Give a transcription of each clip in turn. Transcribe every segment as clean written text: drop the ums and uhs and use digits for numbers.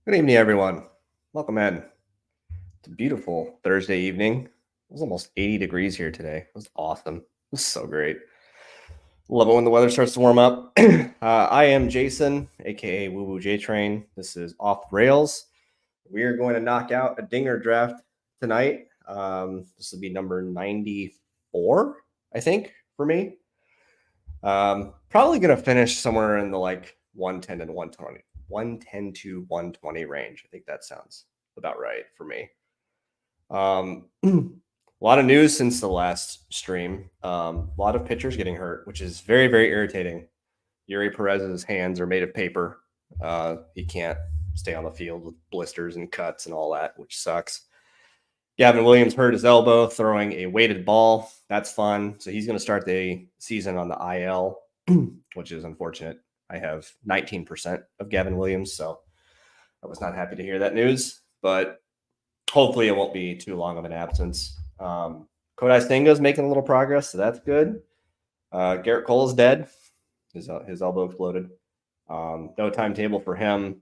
Good evening, everyone. Welcome in. It's a beautiful Thursday evening. It was almost 80 degrees here today. It was awesome. It was so great. Love it when the weather starts to warm up. I am Jason, aka Woo Woo J Train. This is Off Rails. We are going to knock out a dinger draft tonight. This will be number 94, I think, for me. Probably going to finish somewhere in the 110 and 120, 110 to 120 range. I think that sounds about right for me. A lot of news since the last stream. A lot of pitchers getting hurt, which is very, very irritating. Yuri Perez's hands are made of paper. He can't stay on the field with blisters and cuts and all that, which sucks. Gavin Williams hurt his elbow throwing a weighted ball. That's fun. So he's going to start the season on the IL, which is unfortunate. I have 19% of Gavin Williams, so I was not happy to hear that news, but hopefully it won't be too long of an absence. Kodai Senga is making a little progress, so that's good. Garrett Cole is dead. His elbow exploded. No timetable for him.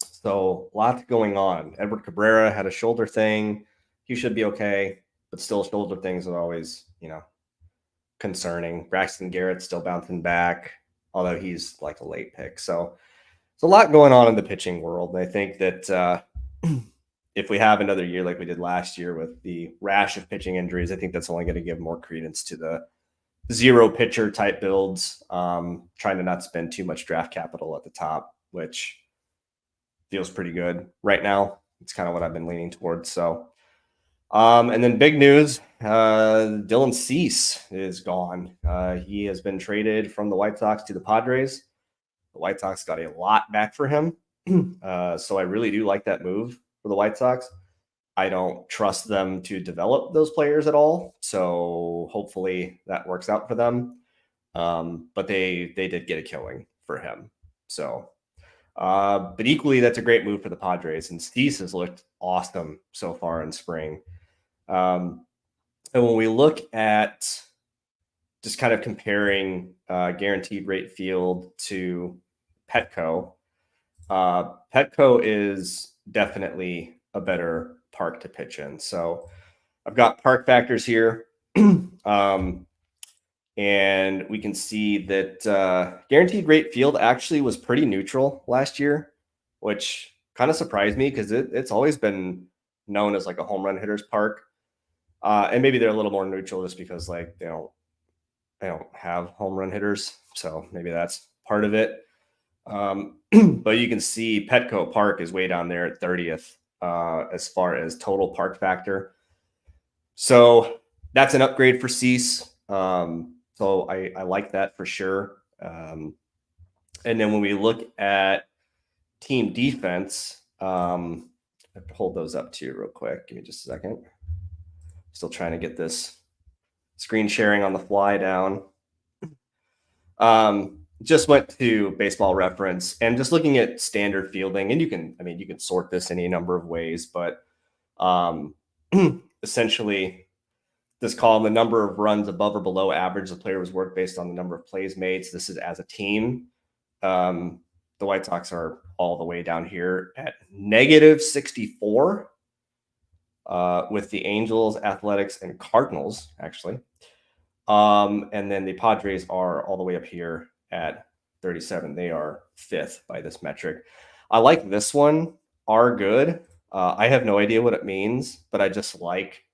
So lots going on. Edward Cabrera had a shoulder thing. He should be okay, but still shoulder things are always, concerning. Braxton Garrett's still bouncing back, although he's like a late pick. So there's a lot going on in the pitching world. And I think that if we have another year like we did last year with the rash of pitching injuries, I think that's only going to give more credence to the zero pitcher type builds, trying to not spend too much draft capital at the top, which feels pretty good right now. It's kind of what I've been leaning towards. So, and then big news, Dylan Cease is gone. He has been traded from the White Sox to the Padres. The White Sox got a lot back for him. So I really do like that move for the White Sox. I don't trust them to develop those players at all. So hopefully that works out for them. But they did get a killing for him. So, but equally, that's a great move for the Padres. And Cease has looked awesome so far in spring. And when we look at just kind of comparing guaranteed rate field to Petco, Petco is definitely a better park to pitch in. So I've got park factors here. And we can see that guaranteed rate field actually was pretty neutral last year, which kind of surprised me because it's always been known as like a home run hitter's park. And maybe they're a little more neutral just because like they don't have home run hitters. So maybe that's part of it. But you can see Petco Park is way down there at 30th as far as total park factor. So that's an upgrade for Cease. So I like that for sure. And then when we look at team defense, I have to hold those up to you real quick. Give me just a second. Still trying to get this screen sharing on the fly down. Just went to Baseball Reference and just looking at standard fielding, and you can sort this any number of ways, but essentially this column, the number of runs above or below average the player was worked based on the number of plays made. So this is as a team. The White Sox are all the way down here at negative 64 with the Angels, Athletics, and Cardinals, actually. And then the Padres are all the way up here at 37. They are fifth by this metric. I like this one, are good. I have no idea what it means, but I just like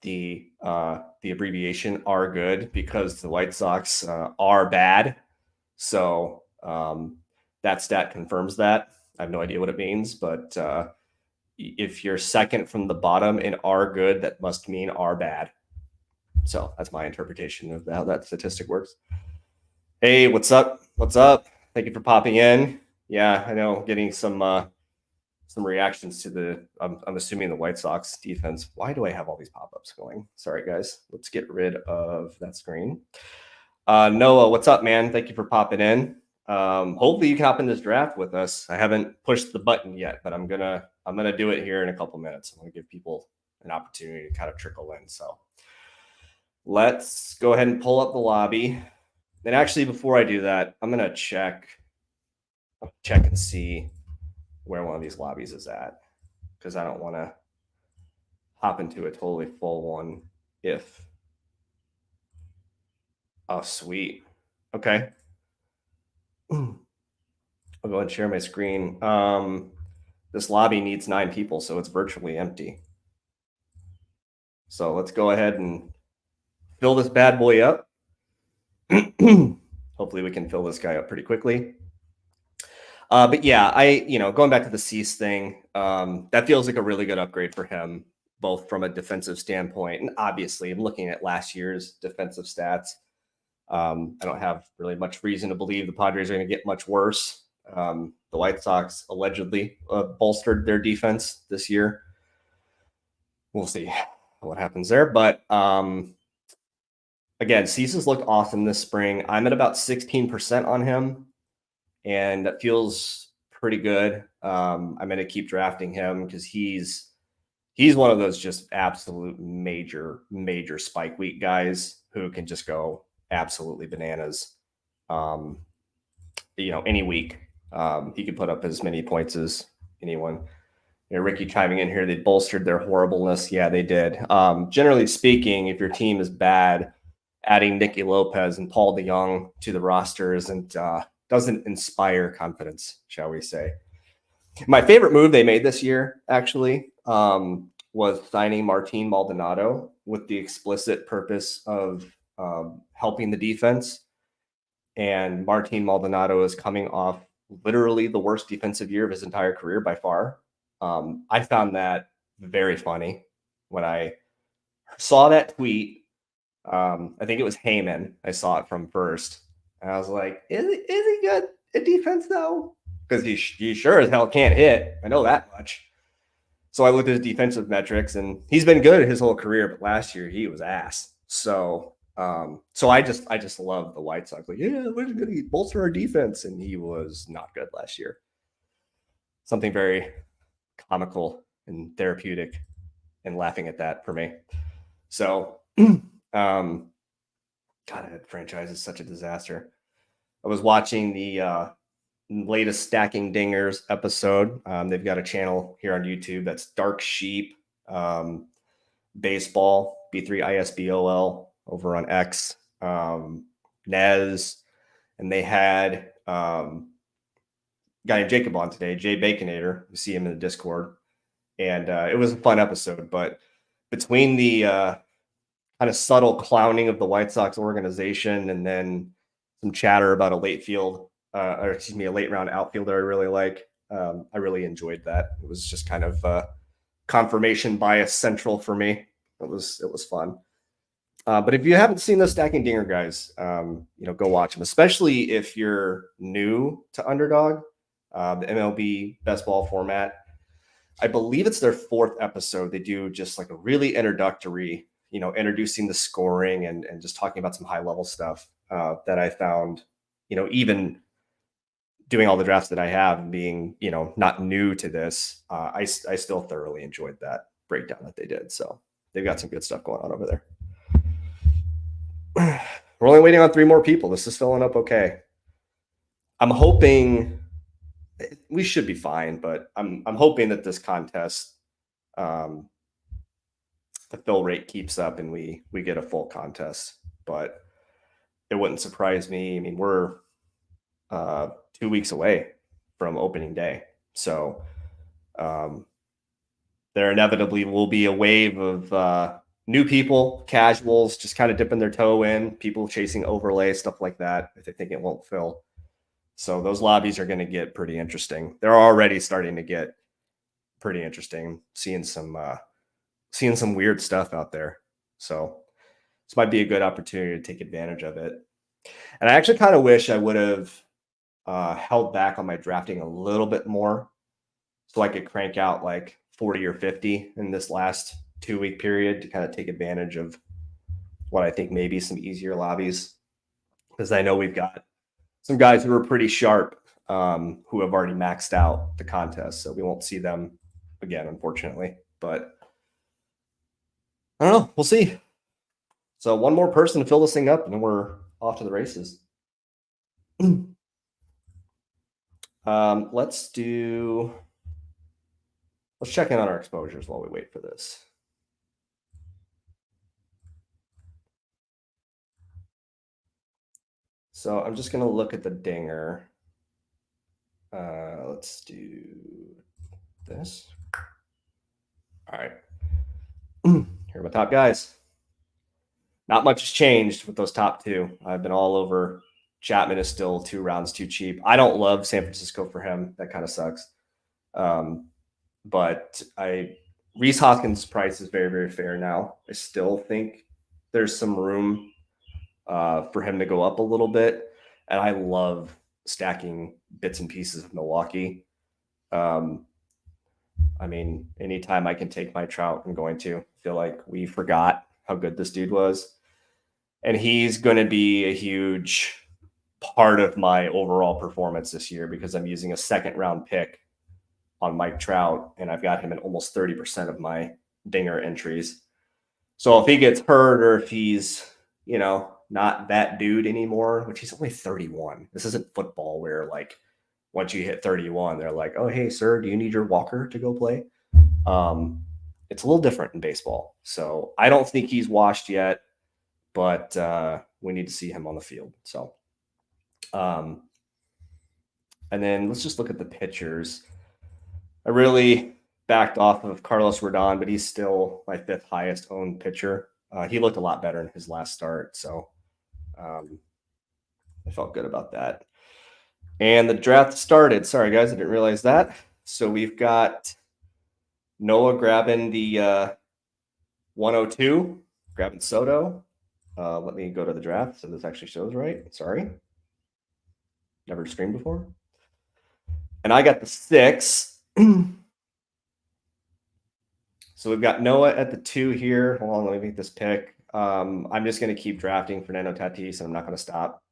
the abbreviation are good because the White Sox are bad. So that stat confirms that. I have no idea what it means, but if you're second from the bottom and are good, that must mean are bad. So that's my interpretation of how that statistic works. Hey, what's up? What's up? Thank you for popping in. Yeah, I know, getting some reactions to the. I'm assuming the White Sox defense. Why do I have all these pop-ups going? Sorry, guys. Let's get rid of that screen. Noah, what's up, man? Thank you for popping in. Hopefully you can hop in this draft with us. I haven't pushed the button yet, but I'm gonna do it here in a couple minutes. I'm gonna give people an opportunity to kind of trickle in. So let's go ahead and pull up the lobby. And actually, before I do that, I'm gonna check and see where one of these lobbies is at, because I don't want to hop into a totally full one if. Oh, sweet. Okay. I'll go ahead and share my screen. This lobby needs 9 people, so it's virtually empty. So let's go ahead and fill this bad boy up. Hopefully we can fill this guy up pretty quickly. But yeah, going back to the Cease thing, that feels like a really good upgrade for him, both from a defensive standpoint and obviously I'm looking at last year's defensive stats. I don't have really much reason to believe the Padres are going to get much worse. The White Sox allegedly bolstered their defense this year. We'll see what happens there. But again, Cease has looked awesome this spring. I'm at about 16% on him, and that feels pretty good. I'm going to keep drafting him because he's one of those just absolute major spike week guys who can just go absolutely bananas. Any week. He could put up as many points as anyone. Ricky chiming in here, they bolstered their horribleness. Yeah, they did. Generally speaking, if your team is bad, adding Nicky Lopez and Paul DeYoung to the roster doesn't inspire confidence, shall we say. My favorite move they made this year, actually, was signing Martin Maldonado with the explicit purpose of helping the defense. And Martin Maldonado is coming off literally the worst defensive year of his entire career by far. I found that very funny when I saw that tweet. I think it was Heyman. I saw it from first. And I was like, is he good at defense though? Because he sure as hell can't hit. I know that much. So I looked at his defensive metrics, and he's been good his whole career, but last year he was ass. So I just love the White Sox. Like, yeah, we're going to bolster our defense, and he was not good last year. Something very comical and therapeutic, and laughing at that for me. So, God, that franchise is such a disaster. I was watching the latest Stacking Dingers episode. They've got a channel here on YouTube that's Dark Sheep Baseball, B3ISBOL over on X, Nez, and they had guy named Jacob on today, Jay Baconator. You see him in the Discord, and it was a fun episode. But between the kind of subtle clowning of the White Sox organization, and then some chatter about a late round outfielder I really like, I really enjoyed that. It was just kind of confirmation bias central for me. It was fun. But if you haven't seen the Stacking Dinger guys, go watch them, especially if you're new to Underdog, the MLB best ball format. I believe it's their 4th episode. They do just like a really introductory, introducing the scoring and just talking about some high level stuff that I found, even doing all the drafts that I have and being, not new to this, I still thoroughly enjoyed that breakdown that they did. So they've got some good stuff going on over there. We're only waiting on 3 more people. This is filling up okay. I'm hoping we should be fine, but I'm hoping that this contest, the fill rate keeps up and we get a full contest. But it wouldn't surprise me. I mean, we're 2 weeks away from opening day, so there inevitably will be a wave of new people, casuals, just kind of dipping their toe in, people chasing overlay, stuff like that, if they think it won't fill. So those lobbies are going to get pretty interesting. They're already starting to get pretty interesting. Seeing some weird stuff out there. So this might be a good opportunity to take advantage of it. And I actually kind of wish I would have held back on my drafting a little bit more, so I could crank out like 40 or 50 in this last 2-week period to kind of take advantage of what I think may be some easier lobbies, because I know we've got some guys who are pretty sharp who have already maxed out the contest, so we won't see them again, unfortunately. But I don't know. We'll see. So one more person to fill this thing up, and then we're off to the races. Let's do let's check in on our exposures while we wait for this. So I'm just going to look at the dinger. Let's do this. All right. Here are my top guys. Not much has changed with those top two. I've been all over. Chapman is still 2 rounds too cheap. I don't love San Francisco for him. That kind of sucks. But Rhys Hoskins' price is very, very fair now. I still think there's some room for him to go up a little bit. And I love stacking bits and pieces of Milwaukee. I mean, anytime I can take my Trout, I'm going to. I feel like we forgot how good this dude was. And he's going to be a huge part of my overall performance this year because I'm using a second round pick on Mike Trout, and I've got him in almost 30% of my dinger entries. So if he gets hurt or if he's, not that dude anymore, which he's only 31. This isn't football where like once you hit 31, they're like, oh, hey, sir, do you need your walker to go play? It's a little different in baseball. So I don't think he's washed yet, but we need to see him on the field. So, and then let's just look at the pitchers. I really backed off of Carlos Rodon, but he's still my 5th highest owned pitcher. He looked a lot better in his last start, so I felt good about that. And the draft started. Sorry, guys, I didn't realize that. So we've got Noah grabbing the 102, grabbing Soto. Let me go to the draft so this actually shows right. Sorry. Never streamed before. And I got the 6. So we've got Noah at the 2 here. Hold on, let me make this pick. I'm just going to keep drafting Fernando Tatis, and I'm not going to stop.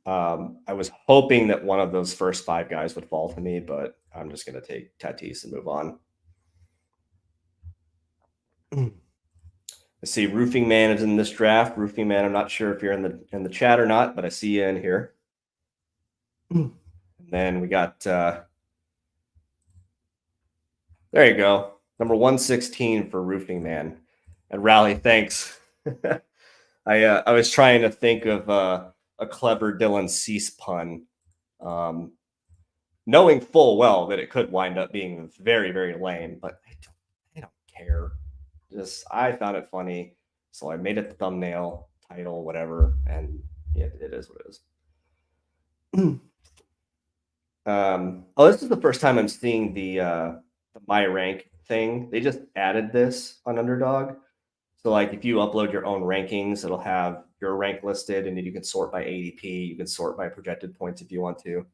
I was hoping that one of those first 5 guys would fall to me, but I'm just going to take Tatis and move on. I see Roofing Man is in this draft. Roofing Man, I'm not sure if you're in the chat or not, but I see you in here. And then we got there you go. Number 116 for Roofing Man. And Rally, thanks. I was trying to think of a clever Dylan Cease pun, knowing full well that it could wind up being very, very lame, but I don't care. I found it funny, so I made it the thumbnail, title, whatever, and it is what it is. This is the first time I'm seeing the My Rank thing. They just added this on Underdog. So like if you upload your own rankings, it'll have your rank listed, and then you can sort by ADP. You can sort by projected points if you want to. And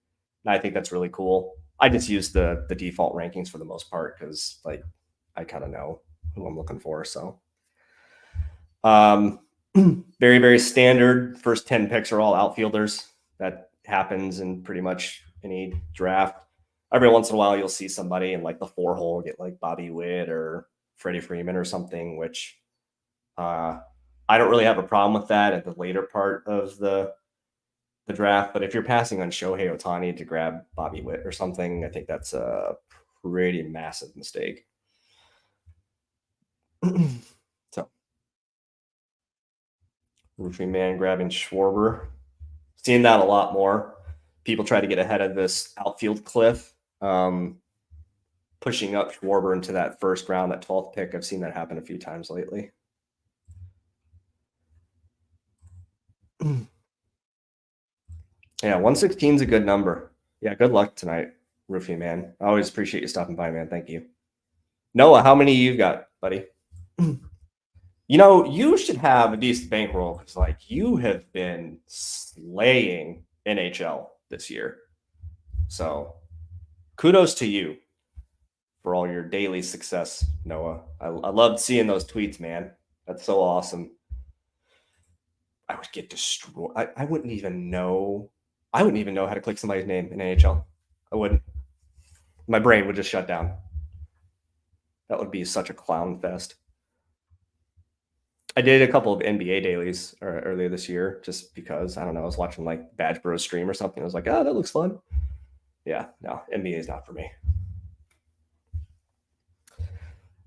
I think that's really cool. I just use the default rankings for the most part because like I kind of know who I'm looking for. So very, very standard. First 10 picks are all outfielders. That happens in pretty much any draft. Every once in a while, you'll see somebody in like the 4-hole get like Bobby Witt or Freddie Freeman or something, which I don't really have a problem with that at the later part of the draft. But if you're passing on Shohei Ohtani to grab Bobby Witt or something, I think that's a pretty massive mistake. So, Roofing Man grabbing Schwarber. Seeing that a lot more. People try to get ahead of this outfield cliff, pushing up Schwarber into that first round, that 12th pick. I've seen that happen a few times lately. Yeah, 116 is a good number. Yeah, good luck tonight, Roofing Man. I always appreciate you stopping by, man. Thank you. Noah, how many you got, buddy? You should have a decent bankroll because, like, you have been slaying NHL this year. So, kudos to you for all your daily success, Noah. I loved seeing those tweets, man. That's so awesome. I would get destroyed. I wouldn't even know. I wouldn't even know how to click somebody's name in NHL. I wouldn't. My brain would just shut down. That would be such a clown fest. I did a couple of NBA dailies earlier this year just because, I don't know, I was watching like Badge Bros stream or something. I was like, oh, that looks fun. Yeah, no, NBA is not for me.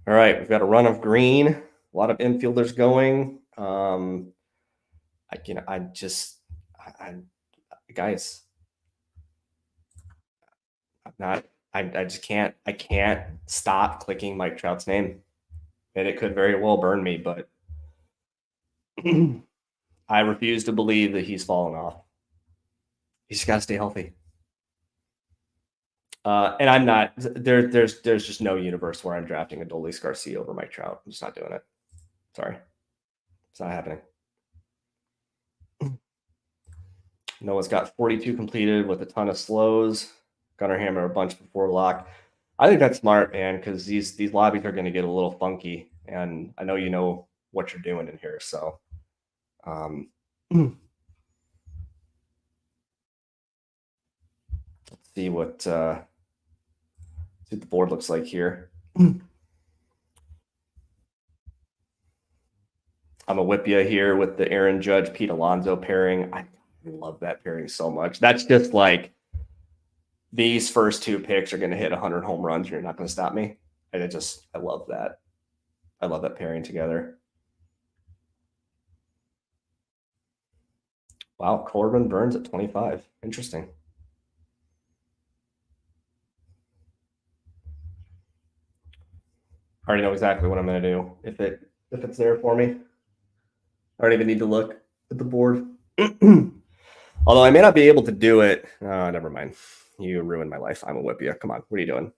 All right, we've got a run of green, a lot of infielders going. I guys, I'm not, I just can't, I can't stop clicking Mike Trout's name, and it could very well burn me, but I refuse to believe that he's fallen off. He's just got to stay healthy. And I'm not there. There's just no universe where I'm drafting a Adolis Garcia over Mike Trout. I'm just not doing it. Sorry, it's not happening. Noah's got 42 completed with a ton of slows. Gunnar Hammer a bunch before lock. I think that's smart, man, because these lobbies are going to get a little funky, and I know you know what you're doing in here. So, let's see what the board looks like here. I'm a whip you here with the Aaron Judge Pete Alonso pairing. I love that pairing so much. That's just like these first two picks are going to hit 100 home runs. You're not going to stop me. And I love that. I love that pairing together. Wow, Corbin Burns at 25. Interesting. I already know exactly what I'm going to do if it's there for me. I don't even need to look at the board. Although I may not be able to do it. Never mind. You ruined my life. I'm a whip you. Come on. What are you doing?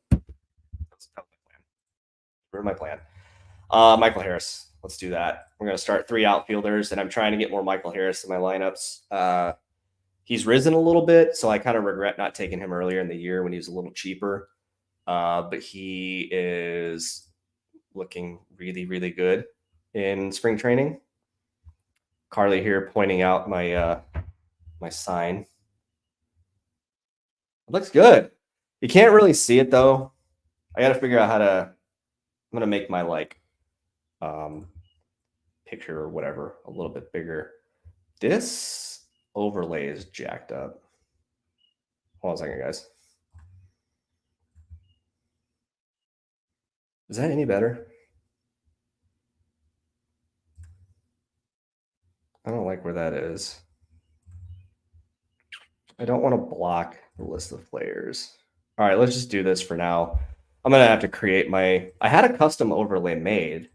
Ruin my plan. Michael Harris. Let's do that. We're going to start 3 outfielders, and I'm trying to get more Michael Harris in my lineups. He's risen a little bit, so I kind of regret not taking him earlier in the year when he was a little cheaper. But he is looking really, really good in spring training. Carly here pointing out my sign. It looks good. You can't really see it though. I got to figure out how to. I'm gonna make my picture or whatever a little bit bigger. This overlay is jacked up. Hold on a second, guys. Is that any better? I don't like where that is. I don't want to block the list of players. All right, let's just do this for now. I'm gonna have to create my. I had a custom overlay made.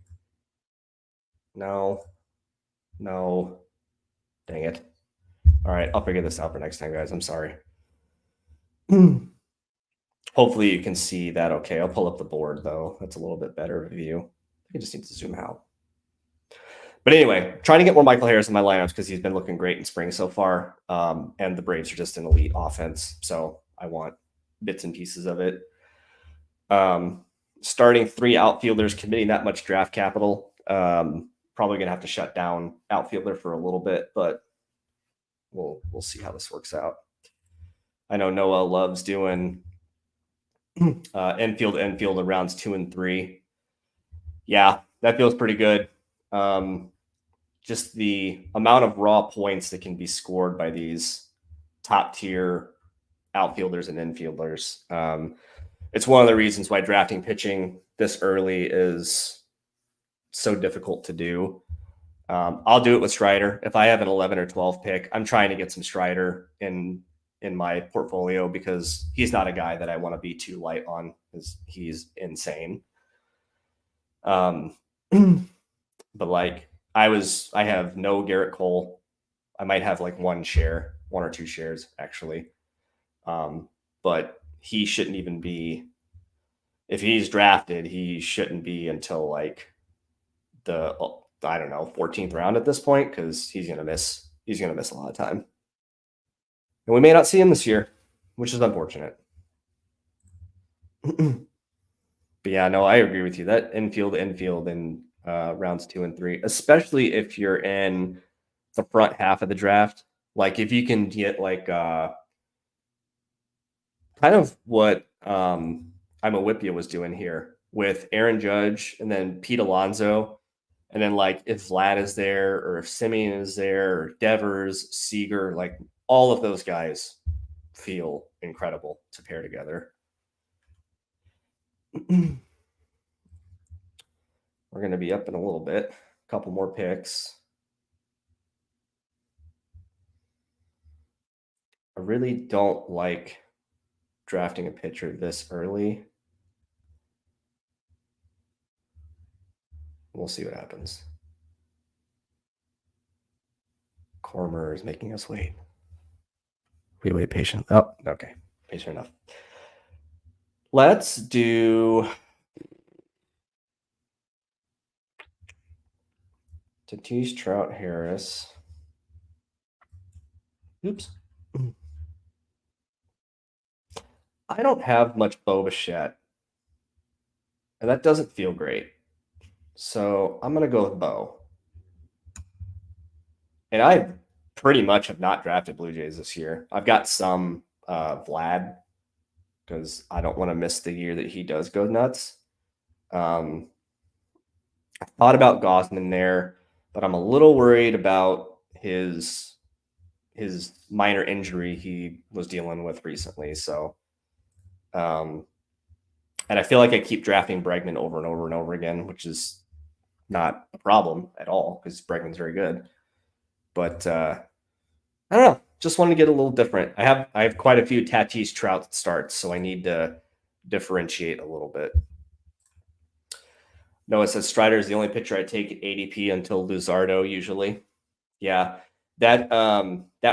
No, no, dang it. All right, I'll figure this out for next time, guys. I'm sorry. Hopefully you can see that okay. I'll pull up the board though. That's a little bit better of a view. I just need to zoom out. But anyway, trying to get more Michael Harris in my lineups because he's been looking great in spring so far. And the Braves are just an elite offense. So I want bits and pieces of it. Starting 3 outfielders, committing that much draft capital. Probably going to have to shut down outfielder for a little bit, but we'll see how this works out. I know Noah loves doing infield in rounds 2 and 3. Yeah, that feels pretty good. Just the amount of raw points that can be scored by these top tier outfielders and infielders. It's one of the reasons why drafting pitching this early is so difficult to do. I'll do it with Strider. If I have an 11 or 12 pick, I'm trying to get some Strider in my portfolio because he's not a guy that I want to be too light on because he's insane. But like I have no Garrett Cole. I might have like 1 or 2 shares actually. But he shouldn't even be, if he's drafted, he shouldn't be until like the, I don't know, 14th round at this point because he's gonna miss a lot of time. And we may not see him this year, which is unfortunate. But yeah, no, I agree with you. That infield in rounds 2 and 3, especially if you're in the front half of the draft. Like if you can get like kind of what I'm a Whippia was doing here with Aaron Judge and then Pete Alonso. And then like if Vlad is there or if Simeon is there or Devers, Seager, like all of those guys feel incredible to pair together. We're going to be up in a little bit. A couple more picks. I really don't like drafting a pitcher this early. We'll see what happens. Cormer is making us wait. We wait patient. Oh, okay. Patient enough. Let's do Tatis, Trout, Harris. Oops. I don't have much Bo Bichette, and that doesn't feel great. So I'm going to go with Bo. And I pretty much have not drafted Blue Jays this year. I've got some Vlad because I don't want to miss the year that he does go nuts. I thought about Gausman there, but I'm a little worried about his minor injury he was dealing with recently. So, and I feel like I keep drafting Bregman over and over and over again, which is not a problem at all because Bregman's very good. But I don't know. Just wanted to get a little different. I have quite a few Tatis Trout starts, so I need to differentiate a little bit. Noah says Strider is the only pitcher I take at ADP until Luzardo usually. Yeah, that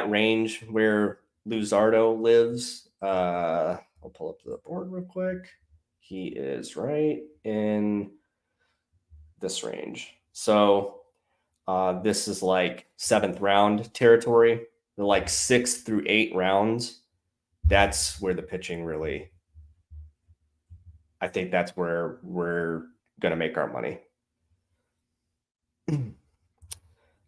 range where Luzardo lives. I'll pull up the board real quick. He is right in this range. So this is like 7th round territory. The like 6 through 8 rounds. That's where the pitching really. I think that's where we're going to make our money.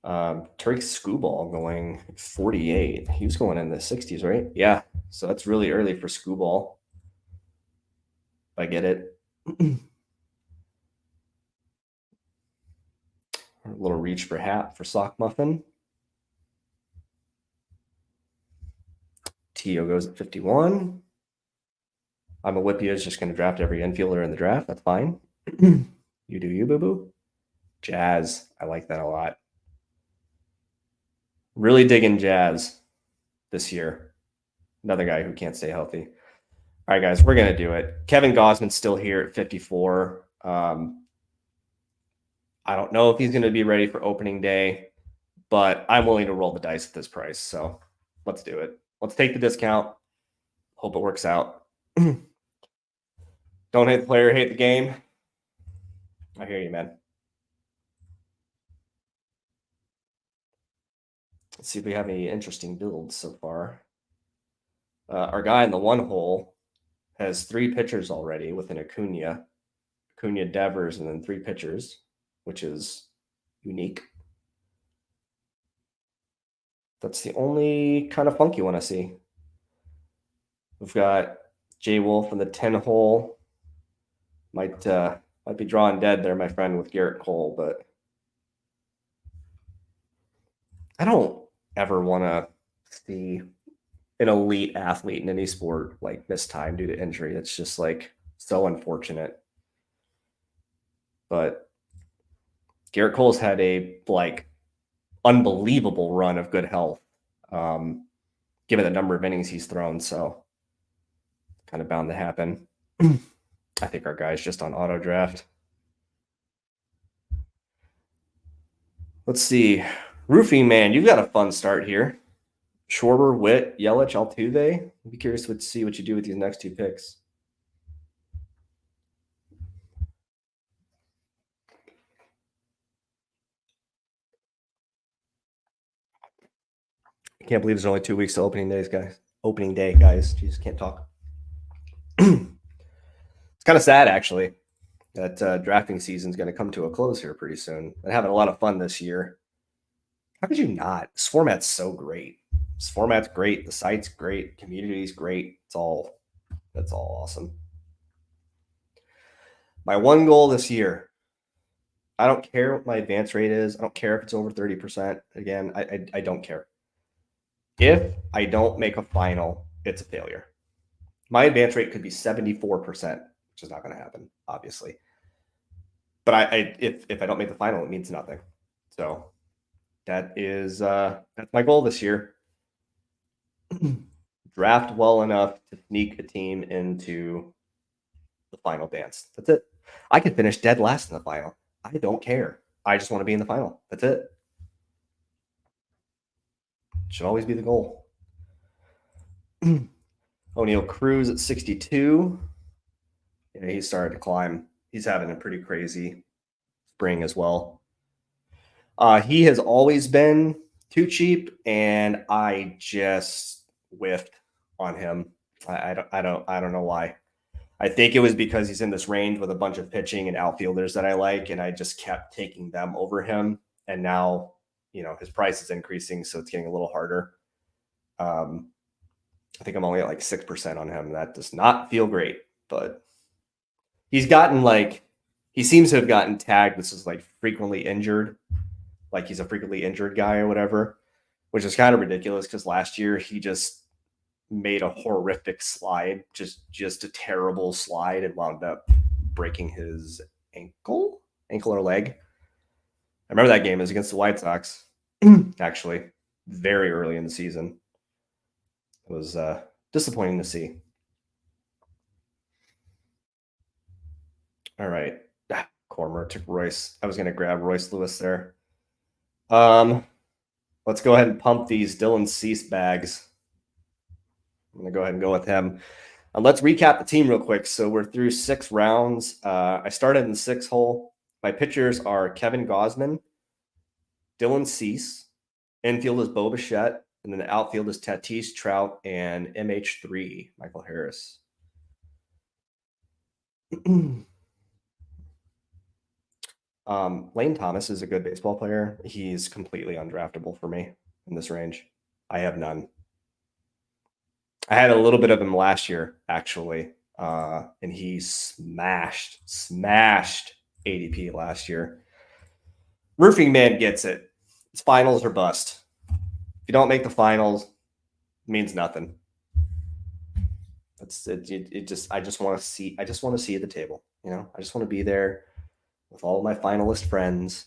Tariq Skubal going 48. He was going in the 60s, right? Yeah. So that's really early for Skubal. I get it. A little reach for hat for Sock Muffin. Tio goes at 51. I'm a Whippy is just going to draft every infielder in the draft. That's fine. You do you, boo-boo. Jazz. I like that a lot. Really digging Jazz this year. Another guy who can't stay healthy. All right, guys, we're going to do it. Kevin Gausman's still here at 54. I don't know if he's going to be ready for opening day, but I'm willing to roll the dice at this price. So let's do it. Let's take the discount. Hope it works out. Don't hate the player, hate the game. I hear you, man. Let's see if we have any interesting builds so far. Our guy in the one hole has 3 pitchers already with an Acuna, Devers, and then 3 pitchers, which is unique. That's the only kind of funky one I see. We've got Jay Wolf in the 10 hole. Might be drawing dead there, my friend, with Garrett Cole, but I don't ever want to see an elite athlete in any sport like miss time due to injury. It's just like so unfortunate. But Garrett Cole's had a like unbelievable run of good health, given the number of innings he's thrown. So kind of bound to happen. I think our guy's just on auto draft. Let's see. Roofing Man, you've got a fun start here. Schwarber, Witt, Yelich, Altuve. I'd be curious to see what you do with these next 2 picks. I can't believe there's only 2 weeks to opening day, guys. Jesus, can't talk. It's kind of sad, actually, that drafting season is going to come to a close here pretty soon. I'm having a lot of fun this year. How could you not? This format's so great. This format's great. The site's great. Community's great. That's all awesome. My one goal this year, I don't care what my advance rate is. I don't care if it's over 30%. Again, I don't care. If I don't make a final, it's a failure. My advance rate could be 74%, which is not going to happen, obviously. But if I don't make the final, it means nothing. So that is that's my goal this year. Draft well enough to sneak a team into the final dance. That's it. I could finish dead last in the final. I don't care. I just want to be in the final. That's it. Should always be the goal. O'Neal Cruz at 62. Yeah, he's starting to climb. He's having a pretty crazy spring as well. He has always been too cheap, and I just whiffed on him. I don't know why. I think it was because he's in this range with a bunch of pitching and outfielders that I like, and I just kept taking them over him. And now, his price is increasing, so it's getting a little harder. I think I'm only at like 6% on him. That does not feel great, but he's gotten he seems to have gotten tagged. This is like frequently injured, like he's a frequently injured guy or whatever, which is kind of ridiculous because last year he just made a horrific slide, just a terrible slide, and wound up breaking his ankle or leg. I remember that game. It was against the White Sox, actually, very early in the season. It was disappointing to see. All right. Cormer took Royce. I was going to grab Royce Lewis there. Let's go ahead and pump these Dylan Cease bags. I'm going to go ahead and go with him. Let's recap the team real quick. So we're through 6 rounds. I started in the 6th hole. My pitchers are Kevin Gausman, Dylan Cease. Infield is Bo Bichette. And then the outfield is Tatis, Trout, and MH3, Michael Harris. Lane Thomas is a good baseball player. He's completely undraftable for me in this range. I have none. I had a little bit of him last year, actually, and he smashed ADP last year. Roofing Man gets it. It's finals or bust. If you don't make the finals, it means nothing. That's it. I just want to see at the table. I just want to be there with all of my finalist friends,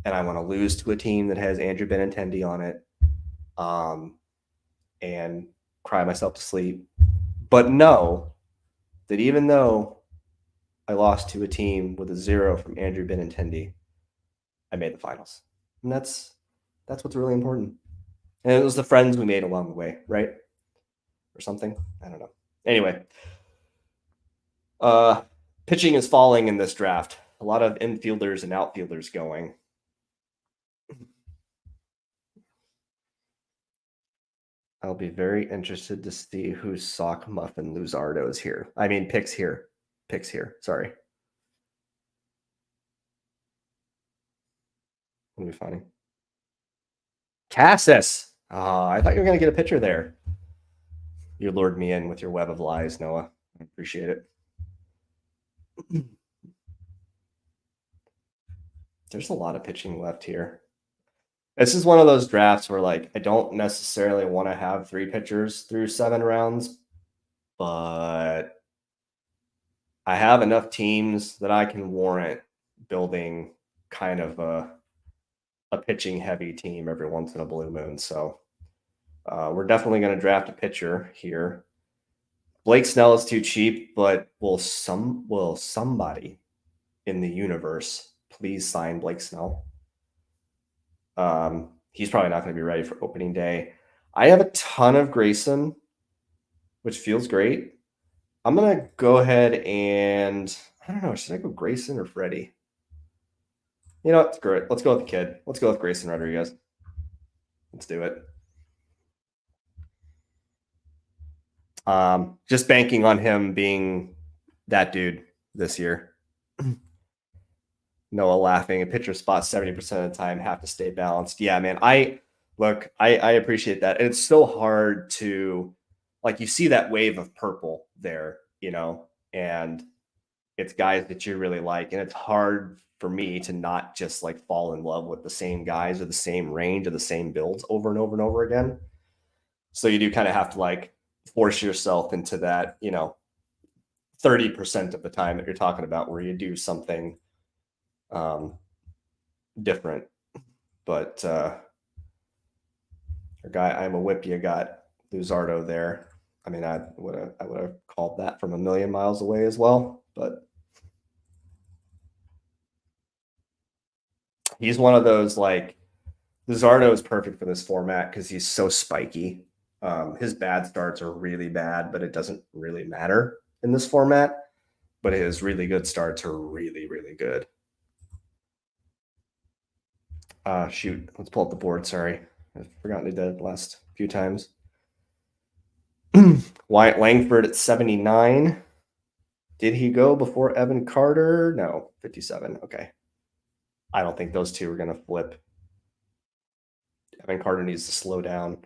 and I want to lose to a team that has Andrew Benintendi on it, and cry myself to sleep. But know that even though I lost to a team with a 0 from Andrew Benintendi, I made the finals, and that's what's really important. And it was the friends we made along the way, right? Or something. I don't know. Anyway, pitching is falling in this draft. A lot of infielders and outfielders going. I'll be very interested to see whose sock muffin Luzardo is here. I mean, picks here. Sorry. That'll be funny. Cassis. I thought you were going to get a picture there. You lured me in with your web of lies, Noah. I appreciate it. There's a lot of pitching left here. This is one of those drafts where, I don't necessarily want to have 3 pitchers through 7 rounds, but I have enough teams that I can warrant building kind of a pitching heavy team every once in a blue moon. So we're definitely going to draft a pitcher here. Blake Snell is too cheap, but will somebody in the universe please sign Blake Snell? He's probably not going to be ready for opening day. I have a ton of Grayson, which feels great. I'm going to go ahead and, I don't know, should I go Grayson or Freddie? You know what? Screw it. Let's go with the kid. Let's go with Grayson Rodriguez. Let's do it. Just banking on him being that dude this year. Noah laughing. A pitcher spot 70% of the time, have to stay balanced. Yeah, man. I appreciate that. And it's so hard to, you see that wave of purple there, and it's guys that you really like. And it's hard for me to not just fall in love with the same guys or the same range or the same builds over and over and over again. So you do kind of have to force yourself into that, 30% of the time that you're talking about where you do something different. But our guy, I'm a whip. You got Luzardo there. I mean, I would have called that from a million miles away as well. But he's one of those like Luzardo is perfect for this format because he's so spiky. His bad starts are really bad, but it doesn't really matter in this format. But his really good starts are really, really good. Shoot, let's pull up the board. Sorry, I've forgotten to do that the last few times. Wyatt Langford at 79. Did he go before Evan Carter? No, 57. Okay. I don't think those two are going to flip. Evan Carter needs to slow down.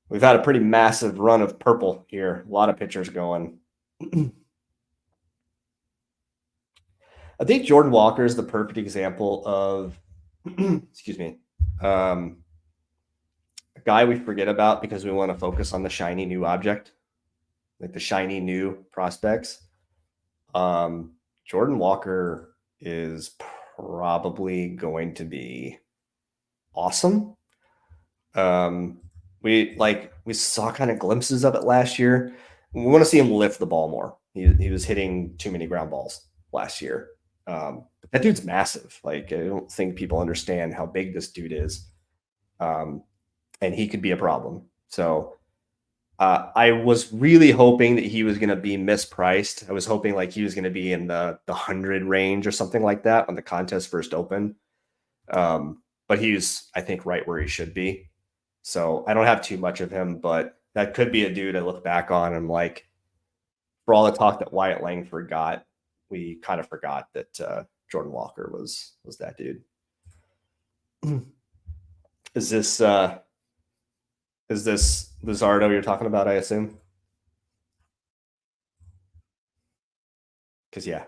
We've had a pretty massive run of purple here. A lot of pitchers going. I think Jordan Walker is the perfect example of, excuse me, a guy we forget about because we want to focus on the shiny new object, like the shiny new prospects. Jordan Walker is probably going to be awesome. We saw kind of glimpses of it last year. We want to see him lift the ball more. He was hitting too many ground balls last year. That dude's massive. Like, I don't think people understand how big this dude is. And he could be a problem. So I was really hoping that he was going to be mispriced. I was hoping like he was going to be in the 100 range or something like that when the contest first opened. But he's, I think, right where he should be. So I don't have too much of him, but that could be a dude I look back on and like, for all the talk that Wyatt Langford got, we kind of forgot that Jordan Walker was that dude. Is this Luzardo you're talking about, I assume? Because yeah.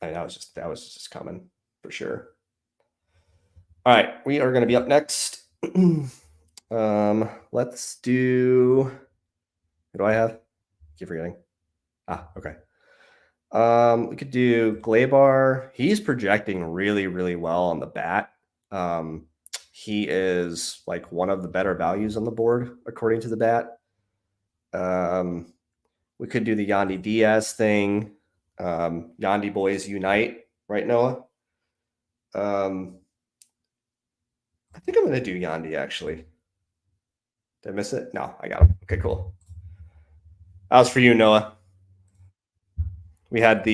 I mean, that was just coming for sure. All right, we are going to be up next. Let's do. Who do I have? Keep forgetting. Okay. We could do Glaber. He's projecting really, really well on the bat. He is like one of the better values on the board according to the bat. We could do the Yandy Diaz thing. Yandy boys unite, right, Noah? I think I'm going to do Yandy, actually. Did I miss it? No, I got him. Okay, cool. That was for you, Noah. We had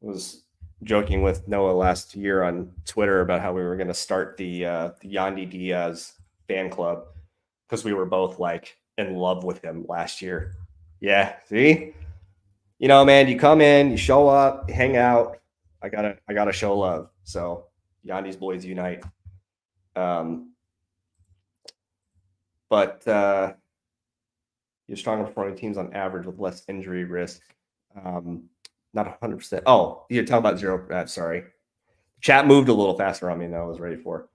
was joking with Noah last year on Twitter about how we were going to start the Yandy Diaz fan club because we were both like in love with him last year. Yeah, see, you know, man, you come in, you show up, you hang out. I gotta show love. So Yandy's boys unite. But you're stronger performing teams on average with less injury risk. Not 100%. Oh, you're talking about zero. Sorry. Chat moved a little faster on me than I was ready for.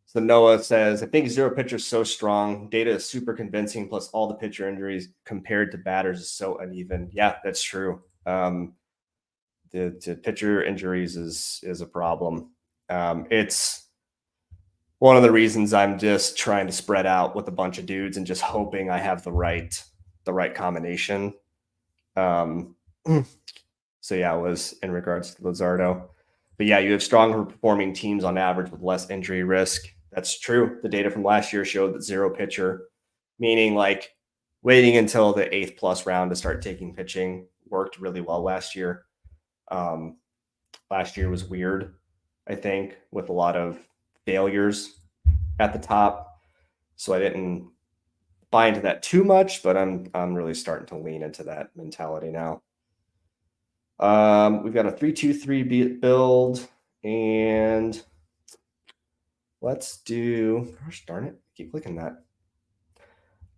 So Noah says, I think zero pitcher is so strong. Data is super convincing, plus all the pitcher injuries compared to batters is so uneven. Yeah, that's true. The pitcher injuries is a problem. It's one of the reasons I'm just trying to spread out with a bunch of dudes and just hoping I have the right combination. So yeah, it was in regards to Luzardo. But yeah, you have stronger performing teams on average with less injury risk. That's true. The data from last year showed that zero pitcher, meaning like waiting until the 8th plus round to start taking pitching, worked really well last year. Last year was weird, I think, with a lot of failures at the top. So I didn't buy into that too much, but I'm really starting to lean into that mentality now. We've got a 3-2-3 build, and let's do. Gosh darn it! Keep clicking that.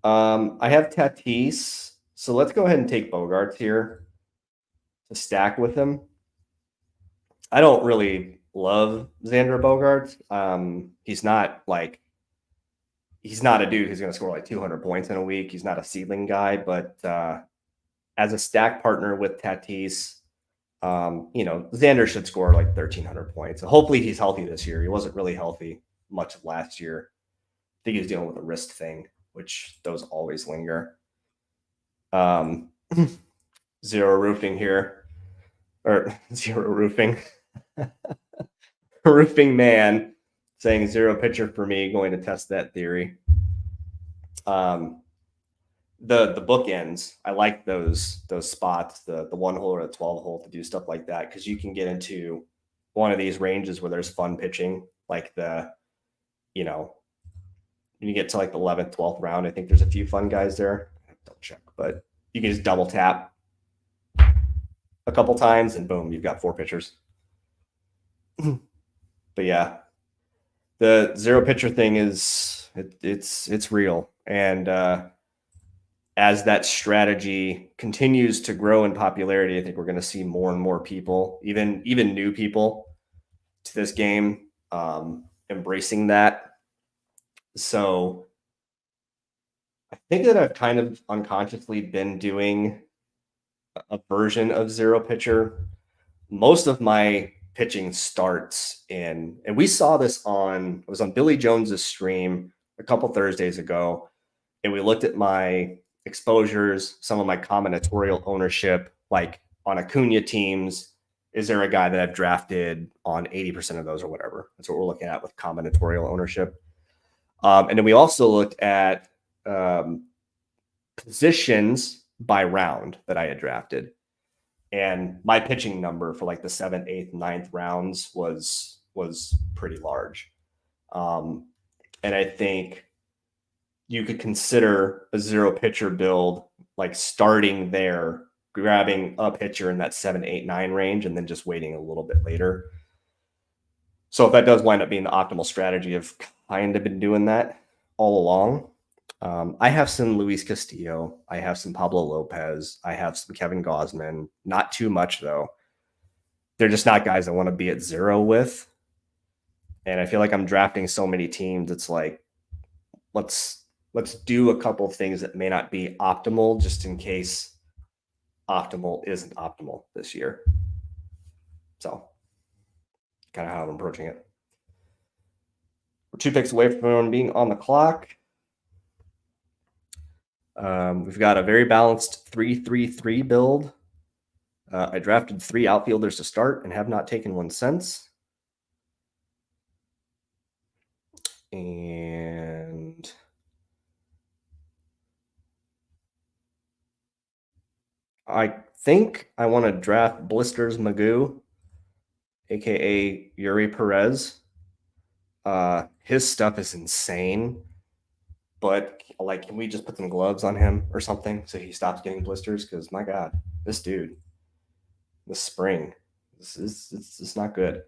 I have Tatis, so let's go ahead and take Bogarts here to stack with him. I don't really love Xander Bogaerts. He's not a dude who's going to score like 200 points in a week. He's not a ceiling guy, but as a stack partner with Tatis, Xander should score like 1,300 points. Hopefully he's healthy this year. He wasn't really healthy much of last year. I think he was dealing with a wrist thing, which those always linger. Zero roofing here, or zero roofing. Roofing man saying zero pitcher for me, going to test that theory. The bookends, I like those spots, the 1 hole or the 12 hole, to do stuff like that, because you can get into one of these ranges where there's fun pitching, like when you get to like the 11th, 12th round. I think there's a few fun guys there. Don't check, but you can just double tap a couple times and boom, you've got 4 pitchers. But yeah, the zero pitcher thing is it's real, and as that strategy continues to grow in popularity, I think we're going to see more and more people, even new people, to this game, embracing that. So I think that I've kind of unconsciously been doing a version of zero pitcher. Most of my pitching starts in, and we saw this it was on Billy Jones's stream a couple Thursdays ago, and we looked at my exposures, some of my combinatorial ownership, like on Acuna teams. Is there a guy that I've drafted on 80% of those or whatever? That's what we're looking at with combinatorial ownership. And then we also looked at positions by round that I had drafted. And my pitching number for like the 7th, 8th, 9th rounds was pretty large. And I think you could consider a zero pitcher build like starting there, grabbing a pitcher in that 7, 8, 9 range, and then just waiting a little bit later. So if that does wind up being the optimal strategy, I've kind of been doing that all along. I have some Luis Castillo. I have some Pablo Lopez. I have some Kevin Gausman. Not too much, though. They're just not guys I want to be at zero with. And I feel like I'm drafting so many teams. It's like, let's do a couple of things that may not be optimal, just in case optimal isn't optimal this year. So kind of how I'm approaching it. We're 2 picks away from being on the clock. We've got a very balanced 3-3-3 build. I drafted 3 outfielders to start and have not taken one since. And I think I want to draft Blisters Magoo, aka Yuri Perez. His stuff is insane, but like, can we just put some gloves on him or something so he stops getting blisters? Because my God, this dude, this spring, it's not good.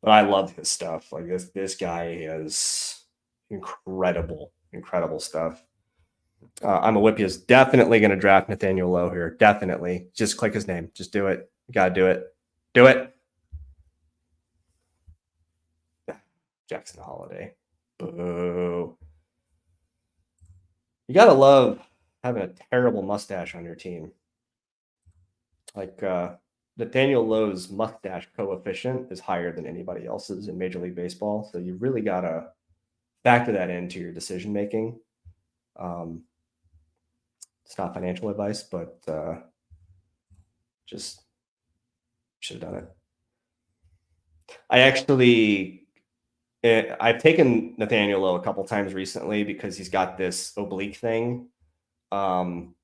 But I love his stuff. Like this guy has incredible stuff. I'm a Whippy is definitely going to draft Nathaniel Lowe here. Definitely. Just click his name. Just do it. You got to do it. Do it. Jackson Holiday. Boo. You got to love having a terrible mustache on your team. Like Nathaniel Lowe's mustache coefficient is higher than anybody else's in Major League Baseball. So you really got to factor that into your decision making. It's not financial advice, but just should have done it. I've taken Nathaniel Lowe a couple times recently because he's got this oblique thing. And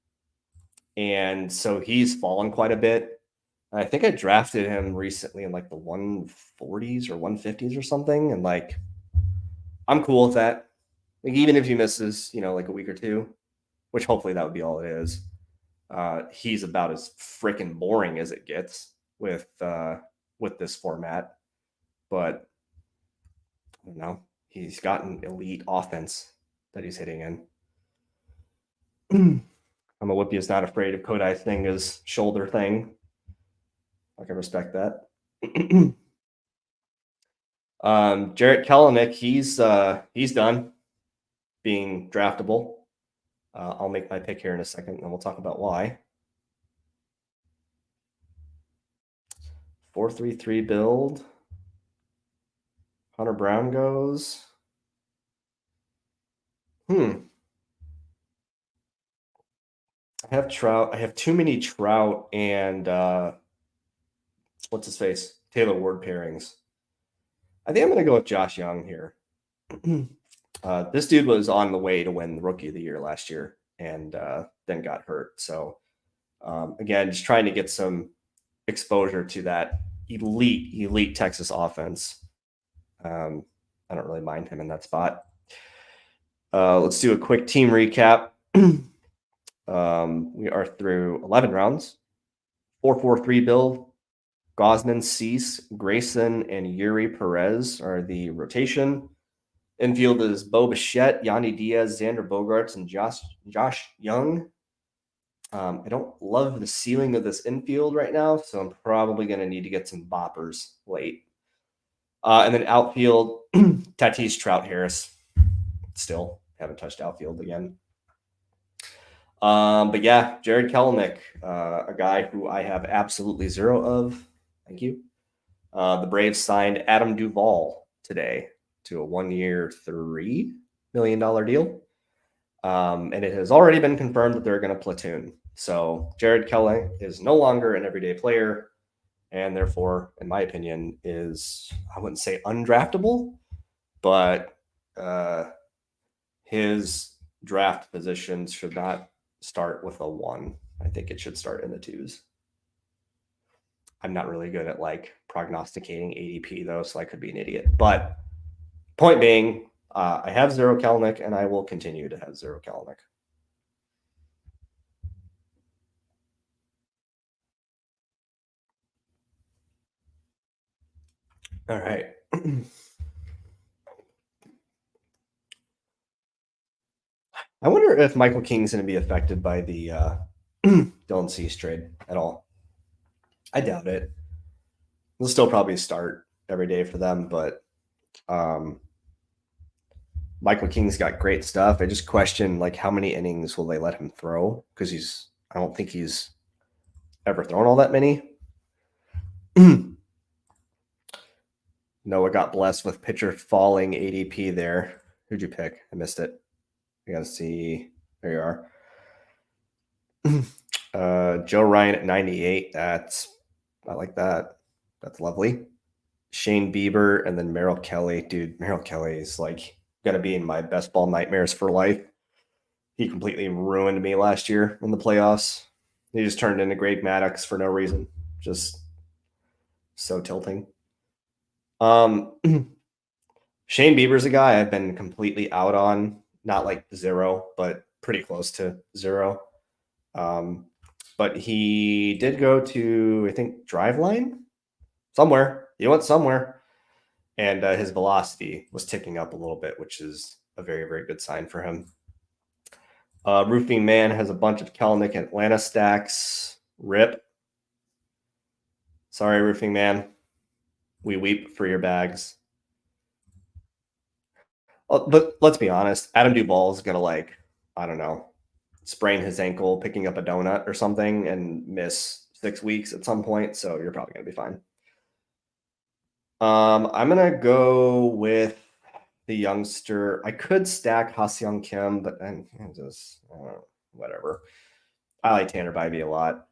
so he's fallen quite a bit. I think I drafted him recently in like the 140s or 150s or something. And like, I'm cool with that. Like, even if he misses, like a week or two, which hopefully that would be all it is. He's about as freaking boring as it gets with this format. But I don't know. He's got an elite offense that he's hitting in. I'm a Whippy is not afraid of Kodai Senga's shoulder thing. I can respect that. Jarrett Kelenic, he's done being draftable. I'll make my pick here in a second, and we'll talk about why. 4-3-3 build. Hunter Brown goes. I have Trout. I have too many Trout and what's his face? Taylor Ward pairings. I think I'm going to go with Josh Young here. This dude was on the way to win the Rookie of the Year last year and then got hurt. So again, just trying to get some exposure to that elite Texas offense. I don't really mind him in that spot. Let's do a quick team recap. We are through 11 rounds. 4-4-3 build. Gosman, Cease, Grayson, and Yuri Perez are the rotation. Infield is Bo Bichette, Yandy Diaz, Xander Bogaerts, and Josh Young. I don't love the ceiling of this infield right now, so I'm probably going to need to get some boppers late. And then outfield, Tatis, Trout, Harris. Still haven't touched outfield again. But yeah, Jared Kelenic, a guy who I have absolutely zero of. Thank you. The Braves signed Adam Duvall today to a 1-year, $3 million deal. And it has already been confirmed that they're going to platoon. So Jared Kelenic is no longer an everyday player, and therefore, in my opinion, is, I wouldn't say undraftable, but his draft positions should not start with a 1. I think it should start in the 2s. I'm not really good at like prognosticating ADP though, so I could be an idiot. But point being, I have 0 Kelenic, and I will continue to have 0 Kelenic. All right. I wonder if Michael King's going to be affected by the Dylan Cease trade at all. I doubt it. He'll still probably start every day for them, but Michael King's got great stuff. I just question like how many innings will they let him throw, because I don't think he's ever thrown all that many. Noah got blessed with pitcher falling ADP there. Who'd you pick? I missed it. I gotta see. There you are. Joe Ryan at 98. I like that. That's lovely. Shane Bieber and then Merrill Kelly. Dude, Merrill Kelly is like gonna be in my best ball nightmares for life. He completely ruined me last year in the playoffs. He just turned into Greg Maddux for no reason. Just so tilting. Shane Bieber's a guy I've been completely out on, not like 0, but pretty close to 0. But he did go to, I think, Driveline somewhere. He went somewhere, and his velocity was ticking up a little bit, which is a very, very good sign for him. Roofing Man has a bunch of Kelenic and Atlanta stacks. Rip. Sorry, Roofing Man. We weep for your bags. But let's be honest, Adam Duvall is going to, like, I don't know, sprain his ankle picking up a donut or something and miss 6 weeks at some point. So you're probably going to be fine. I'm going to go with the youngster. I could stack Ha-Seong Kim, but then just whatever. I like Tanner Bybee a lot.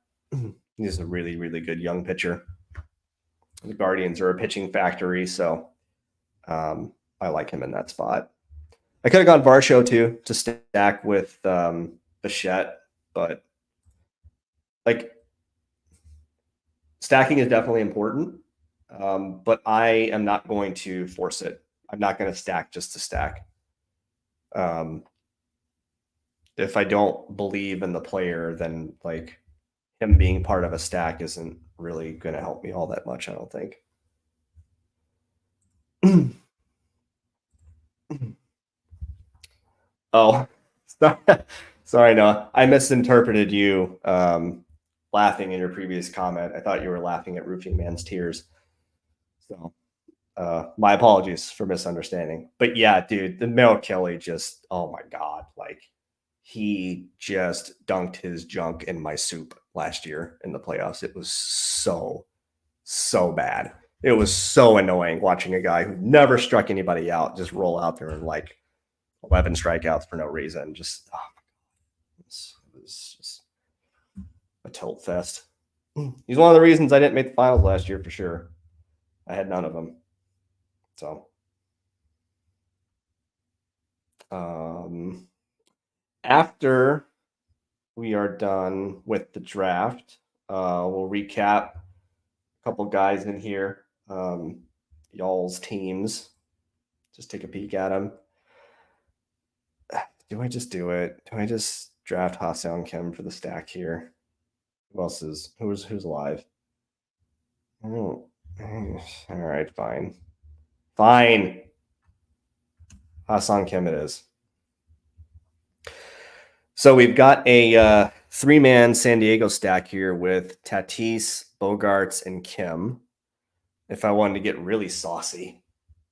He's a really, really good young pitcher. The Guardians are a pitching factory, so I like him in that spot. I could have gone Varsho too to stack with Bichette, but like stacking is definitely important. But I am not going to force it. I'm not going to stack just to stack. If I don't believe in the player, then like him being part of a stack isn't really going to help me all that much, I don't think. Oh, sorry, Noah. I misinterpreted you laughing in your previous comment. I thought you were laughing at Roofing Man's tears. So my apologies for misunderstanding. But yeah, dude, the Merrill Kelly just, oh my God. Like he just dunked his junk in my soup last year in the playoffs. It was so so bad. It was so annoying watching a guy who never struck anybody out just roll out there and like 11 strikeouts for no reason. Just it was just a tilt fest. He's one of the reasons I didn't make the finals last year for sure. I had none of them. So, after we are done with the draft, we'll recap a couple guys in here, y'all's teams. Just take a peek at them. Do I just do it? Do I just draft Ha-Seong Kim for the stack here? Who else is who's alive? Oh, all right, fine. Ha-Seong Kim it is. So we've got a 3-man San Diego stack here with Tatis, Bogarts, and Kim. If I wanted to get really saucy,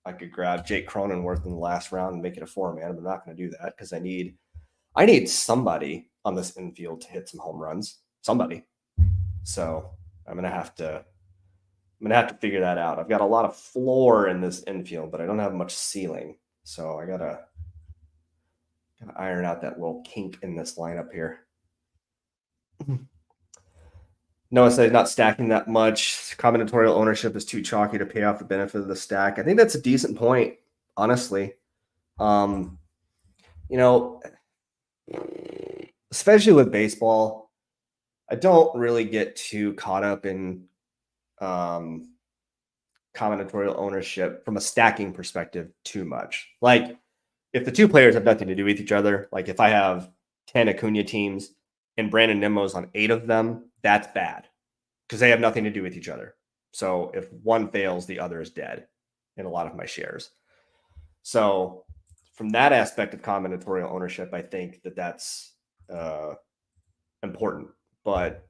I could grab Jake Cronenworth in the last round and make it a 4-man, but I'm not going to do that because I need somebody on this infield to hit some home runs. Somebody. So I'm gonna have to figure that out. I've got a lot of floor in this infield, but I don't have much ceiling. So I gotta iron out that little kink in this lineup here. Notice I'm not stacking that much. Combinatorial ownership is too chalky to pay off the benefit of the stack. I think that's a decent point, honestly. Especially with baseball, I don't really get too caught up in combinatorial ownership from a stacking perspective too much. Like if the two players have nothing to do with each other, like if I have 10 Acuna teams and Brandon Nimmo's on 8 of them, that's bad because they have nothing to do with each other. So if one fails, the other is dead in a lot of my shares. So from that aspect of combinatorial ownership, I think that's important. But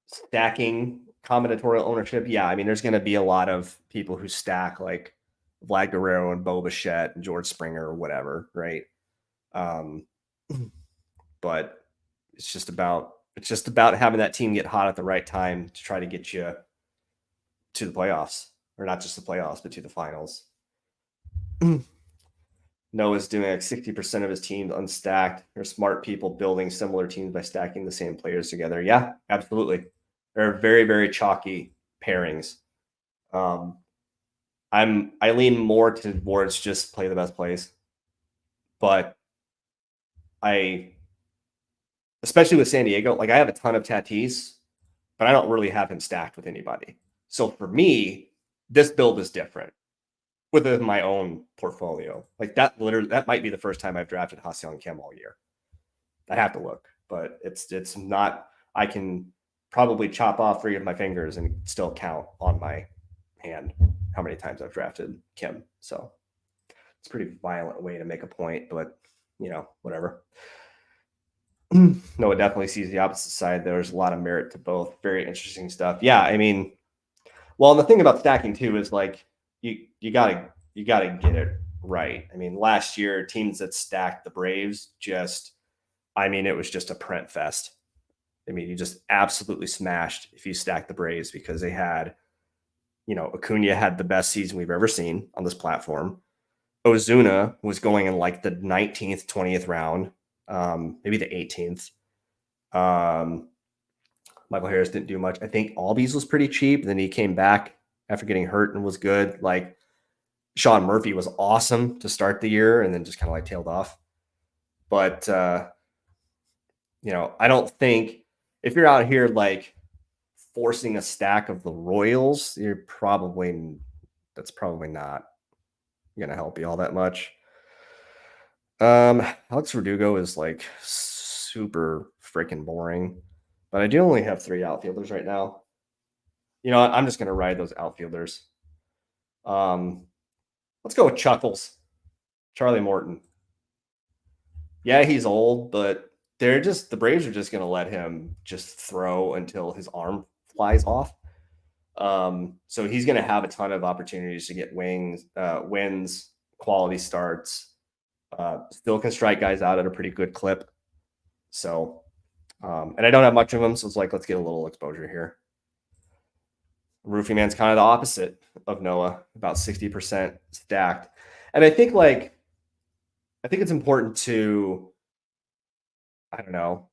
stacking combinatorial ownership, yeah, I mean, there's going to be a lot of people who stack like Vlad Guerrero and Bo Bichette and George Springer or whatever, right? But it's just about having that team get hot at the right time to try to get you to the playoffs, or not just the playoffs, but to the finals. Noah's doing like 60% of his teams unstacked. There's smart people building similar teams by stacking the same players together. Yeah, absolutely. There are very, very chalky pairings. I lean more towards just play the best plays, but especially with San Diego, like I have a ton of Tatis, but I don't really have him stacked with anybody. So for me, this build is different within my own portfolio. Like that might be the first time I've drafted Ha-Seong Kim all year. I'd have to look, but it's not. I can probably chop off 3 of my fingers and still count on my hand how many times I've drafted Kim. So it's a pretty violent way to make a point, but whatever. No, it definitely sees the opposite side. There's a lot of merit to both. Very interesting stuff. Yeah, I mean, well, and the thing about stacking too is like you gotta get it right. I mean, last year teams that stacked the Braves it was just a print fest. I mean, you just absolutely smashed if you stacked the Braves because they had, Acuna had the best season we've ever seen on this platform. Ozuna was going in like the 19th, 20th round, maybe the 18th. Michael Harris didn't do much. I think Albies was pretty cheap. Then he came back after getting hurt and was good. Like Sean Murphy was awesome to start the year and then just kind of like tailed off. But, I don't think if you're out here like forcing a stack of the Royals, that's probably not going to help you all that much. Alex Verdugo is like super freaking boring, but I do only have 3 outfielders right now. I'm just going to ride those outfielders. Let's go with Chuckles, Charlie Morton. Yeah, he's old, but the Braves are just going to let him just throw until his arm flies off. So he's going to have a ton of opportunities to get wins, quality starts. Still can strike guys out at a pretty good clip. So And I don't have much of them, so it's like, let's get a little exposure here. Roofie Man's kind of the opposite of Noah, about 60% stacked. And I think it's important to, I don't know,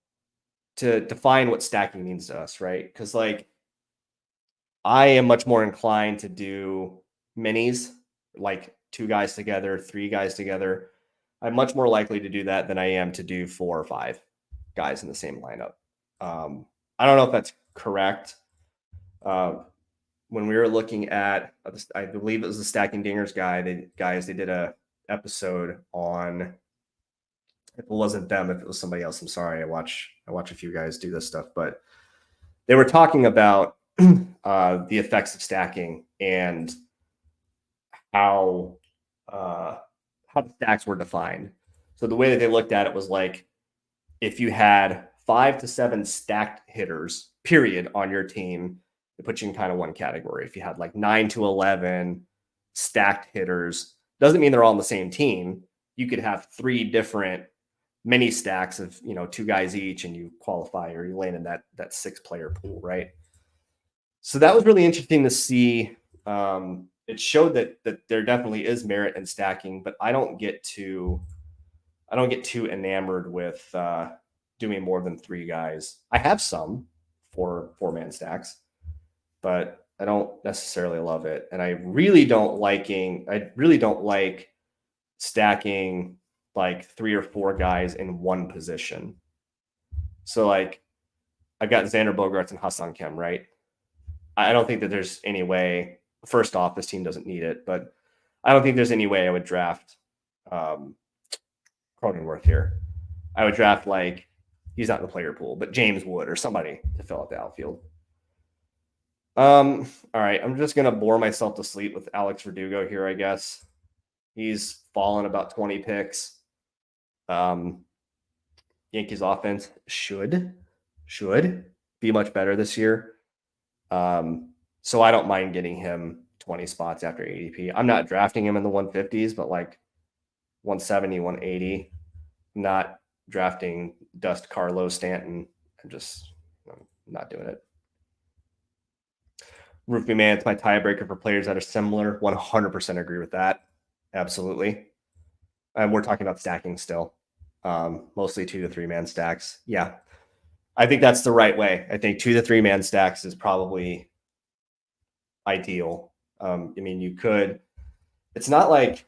to define what stacking means to us, right? Because like I am much more inclined to do minis, like 2 guys together, 3 guys together. I'm much more likely to do that than I am to do 4 or 5 guys in the same lineup. I don't know if that's correct. When we were looking at, I believe it was the Stacking Dingers they did a episode on. If it wasn't them, if it was somebody else, I'm sorry. I watch a few guys do this stuff, but they were talking about the effects of stacking and how the stacks were defined. So the way that they looked at it was like if you had 5 to 7 stacked hitters, period, on your team, it puts you in kind of one category. If you had like 9 to 11 stacked hitters, doesn't mean they're all on the same team. You could have 3 different mini stacks of 2 guys each, and you qualify or you land in that 6-player pool, right? So that was really interesting to see. It showed that there definitely is merit in stacking, but I don't get too enamored with doing more than 3 guys. I have some for 4-man stacks, but I don't necessarily love it, and I really don't like stacking like 3 or 4 guys in one position. So like I've got Xander Bogaerts and Hassan Kim, right? I don't think that there's any way. First off, this team doesn't need it, but I don't think there's any way I would draft Cronenworth here. I would draft like he's not in the player pool, but James Wood or somebody to fill out the outfield. All right, I'm just gonna bore myself to sleep with Alex Verdugo here, I guess. He's fallen about 20 picks. Yankees offense should be much better this year. So I don't mind getting him 20 spots after ADP. I'm not drafting him in the 150s, but like 170, 180. I'm not drafting Dust, Carlos, Stanton. I'm not doing it. Roofie Man, it's my tiebreaker for players that are similar. 100% agree with that. Absolutely. And we're talking about stacking still. Mostly 2 to 3 man stacks. Yeah. I think that's the right way. I think 2 to 3 man stacks is probably ideal. I mean, it's not like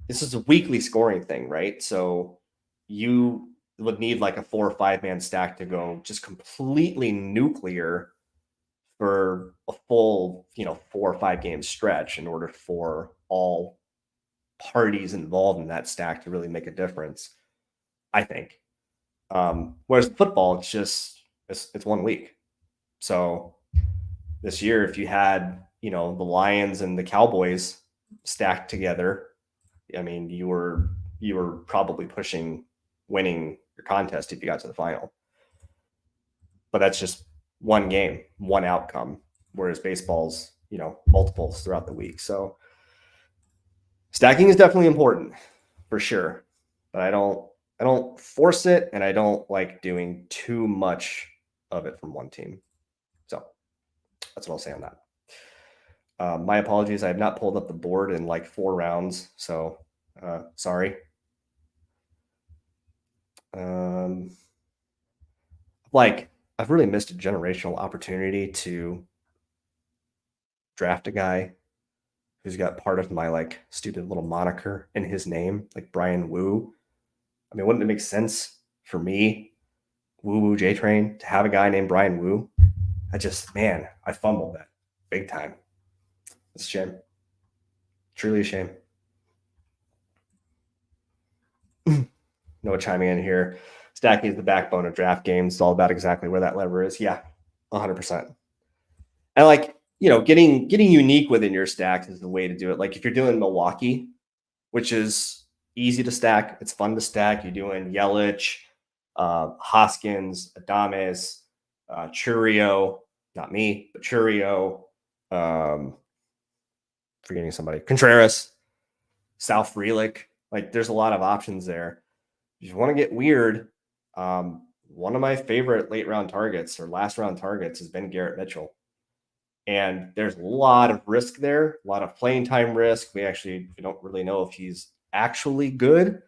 this is a weekly scoring thing, right? So you would need like a 4 or 5 man stack to go just completely nuclear for a full, 4 or 5 game stretch in order for all parties involved in that stack to really make a difference, I think. Whereas football, it's 1 week. So this year, if you had, the Lions and the Cowboys stacked together, I mean, you were probably pushing winning your contest if you got to the final. But that's just 1 game, 1 outcome, whereas baseball's, multiples throughout the week. So stacking is definitely important for sure, but I don't force it, and I don't like doing too much of it from one team. So that's what I'll say on that. My apologies. I have not pulled up the board in like 4 rounds, so sorry. I've really missed a generational opportunity to draft a guy who's got part of my like stupid little moniker in his name, like Brian Woo. I mean, wouldn't it make sense for me, Woo Woo J Train, to have a guy named Brian Woo? I fumbled that big time. It's a shame. Truly a shame. Noah chiming in here. Stacking is the backbone of draft games. It's all about exactly where that lever is. Yeah, 100%. And like, getting unique within your stacks is the way to do it. Like if you're doing Milwaukee, which is easy to stack, it's fun to stack. You're doing Yelich, Hoskins, Adames, Churio, not me, but Churio, forgetting somebody, Contreras, Sal Frelick. Like there's a lot of options there. If you want to get weird, one of my favorite late round targets or last round targets has been Garrett Mitchell. And there's a lot of risk there, a lot of playing time risk. We don't really know if he's actually good,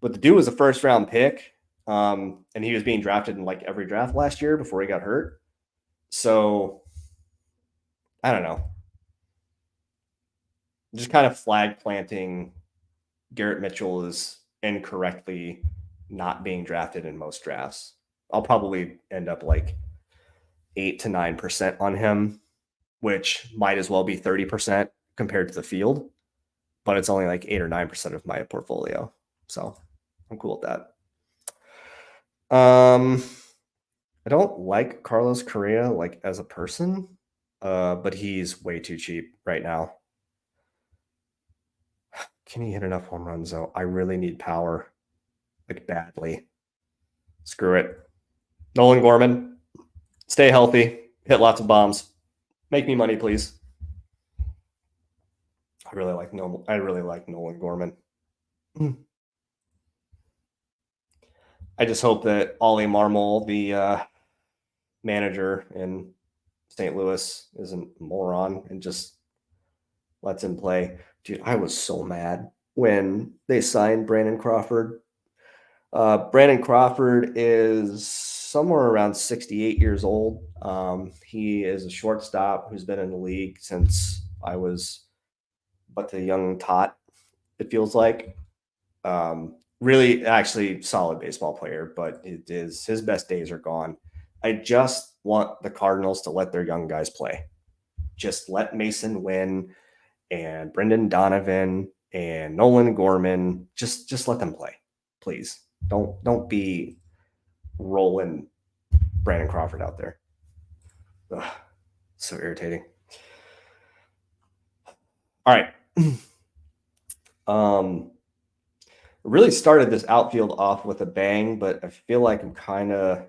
but the dude was a first round pick. And he was being drafted in like every draft last year before he got hurt. So I don't know. Just kind of flag planting Garrett Mitchell is incorrectly not being drafted in most drafts. I'll probably end up like 8 to 9% on him, which might as well be 30% compared to the field, but it's only like 8 or 9% of my portfolio. So I'm cool with that. I don't like Carlos Correa like as a person, but he's way too cheap right now. Can he hit enough home runs though? I really need power, like badly. Screw it. Nolan Gorman, stay healthy, hit lots of bombs, make me money, please. I really like Nolan Gorman. I just hope that Ollie Marmol, the manager in St. Louis, isn't a moron and just lets him play. Dude, I was so mad when they signed Brandon Crawford. Brandon Crawford is somewhere around 68 years old. He is a shortstop who's been in the league since I was but a young tot, it feels like. Really, actually, solid baseball player, but his best days are gone. I just want the Cardinals to let their young guys play. Just let Mason Wynn and Brendan Donovan and Nolan Gorman just let them play, please. Don't be rolling Brandon Crawford out there. Ugh, so irritating. All right. Really started this outfield off with a bang, but I feel like I'm kind of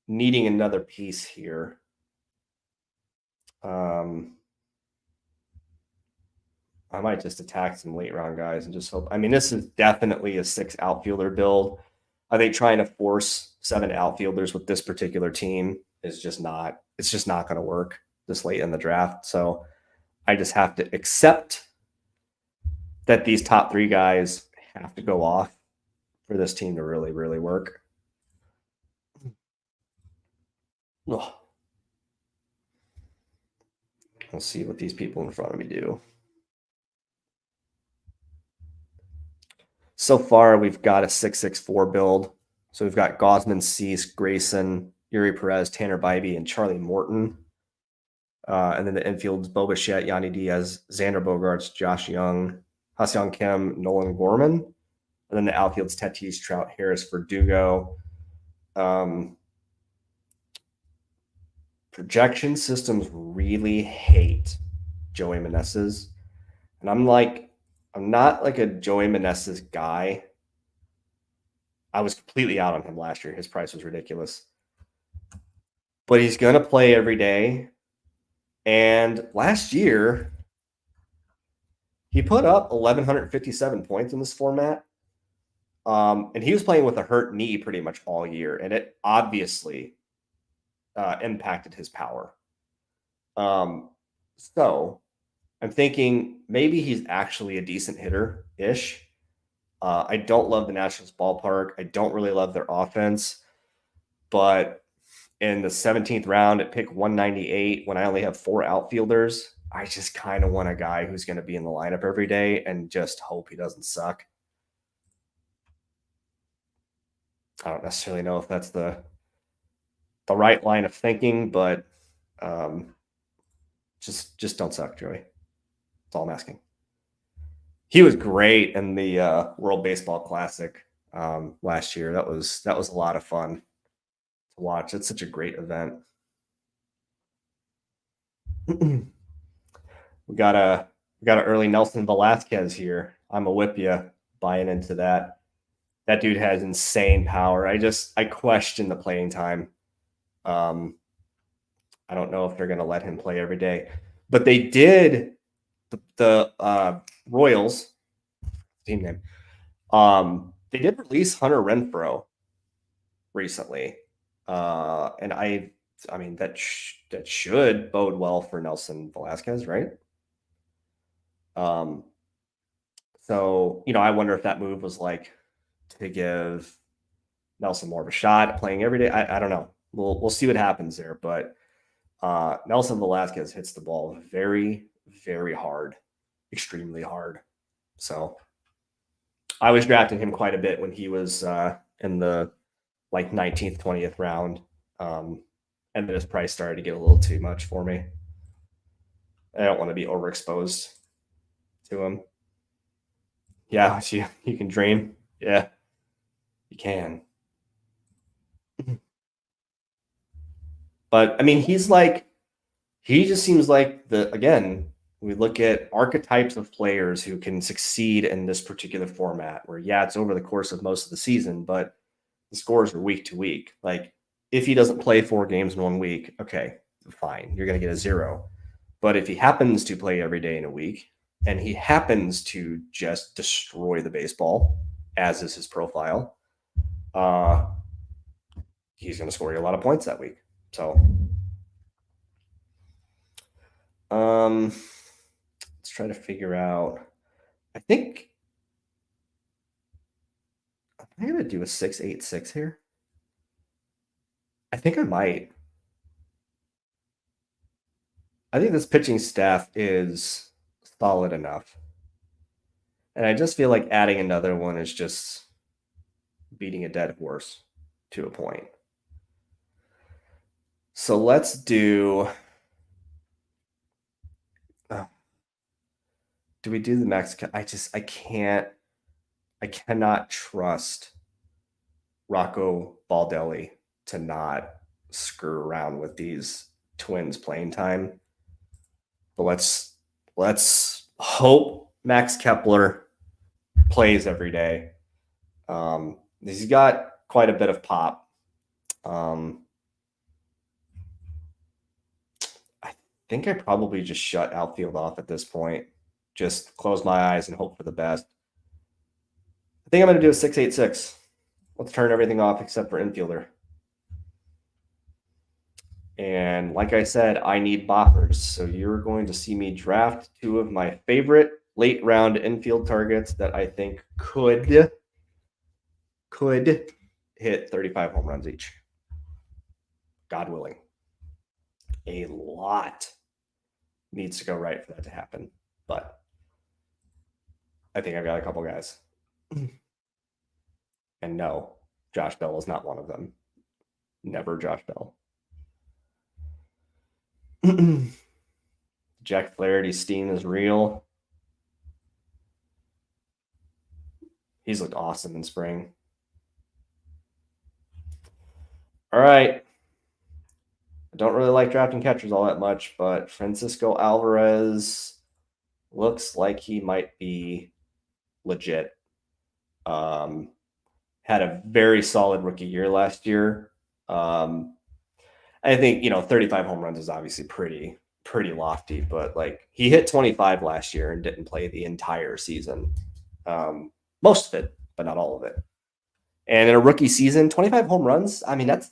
needing another piece here. I might just attack some late round guys and just hope. I mean, this is definitely a 6 outfielder build. I think trying to force 7 outfielders with this particular team is just not, it's just not going to work this late in the draft. So I just have to accept that these top 3 guys have to go off for this team to really, really work. Ugh. We'll see what these people in front of me do. So far, we've got a 6-6-4 build. So we've got Gosman, Cease, Grayson, Yuri Perez, Tanner Bybee, and Charlie Morton. And then the infield's Bo Bichette, Yanni Diaz, Xander Bogaerts, Josh Young, Ha-Seong Kim, Nolan Gorman. And then the outfield's Tatis, Trout, Harris, Verdugo. Projection systems really hate Joey Meneses. And I'm not like a Joey Meneses guy. I was completely out on him last year. His price was ridiculous. But he's going to play every day. And last year, he put up 1,157 points in this format. And he was playing with a hurt knee pretty much all year. And it obviously impacted his power. So I'm thinking maybe he's actually a decent hitter-ish. I don't love the Nationals ballpark. I don't really love their offense. But in the 17th round at pick 198, when I only have 4 outfielders, I just kind of want a guy who's going to be in the lineup every day and just hope he doesn't suck. I don't necessarily know if that's the right line of thinking, but just don't suck, Joey. That's all I'm asking. He was great in the World Baseball Classic last year. That was a lot of fun to watch. It's such a great event. we got a early Nelson Velasquez here. I'm a whip ya, buying into that. That dude has insane power. I question the playing time. I don't know if they're going to let him play every day, but they did. The Royals team name. They did release Hunter Renfroe recently. And I mean, that should bode well for Nelson Velasquez, right? Um, so, I wonder if that move was like to give Nelson more of a shot at playing every day. I don't know. We'll see what happens there. But Nelson Velasquez hits the ball very, very hard, extremely hard. So I was drafting him quite a bit when he was in the like 19th, 20th round. And then his price started to get a little too much for me. I don't want to be overexposed to him. Yeah, you can dream. Yeah, you can. But I mean, he just seems like again, we look at archetypes of players who can succeed in this particular format where, yeah, it's over the course of most of the season, but the scores are week to week. Like, if he doesn't play 4 games in 1 week, okay, fine, you're going to get a 0. But if he happens to play every day in a week and he happens to just destroy the baseball, as is his profile, he's going to score you a lot of points that week. So, let's try to figure out. I think I'm going to do a 6-8-6 here. I think I might. I think this pitching staff is solid enough. And I just feel like adding another one is just beating a dead horse to a point. So let's do. Do we do the max? I cannot trust Rocco Baldelli to not screw around with these Twins playing time. But let's hope Max Kepler plays every day. He's got quite a bit of pop. I think I probably just shut outfield off at this point. Just close my eyes and hope for the best. I think I'm going to do a 6-8-6. Let's turn everything off except for infielder. And like I said, I need boppers. So you're going to see me draft 2 of my favorite late round infield targets that I think could hit 35 home runs each. God willing. A lot needs to go right for that to happen. But I think I've got a couple guys. And no, Josh Bell is not one of them. Never Josh Bell. Jack Flaherty's steam is real. He's looked awesome in spring. All right. I don't really like drafting catchers all that much, but Francisco Alvarez looks like he might be legit. Had a very solid rookie year last year. I think 35 home runs is obviously pretty lofty, but like he hit 25 last year and didn't play the entire season. Most of it, but not all of it. And in a rookie season, 25 home runs, I mean that's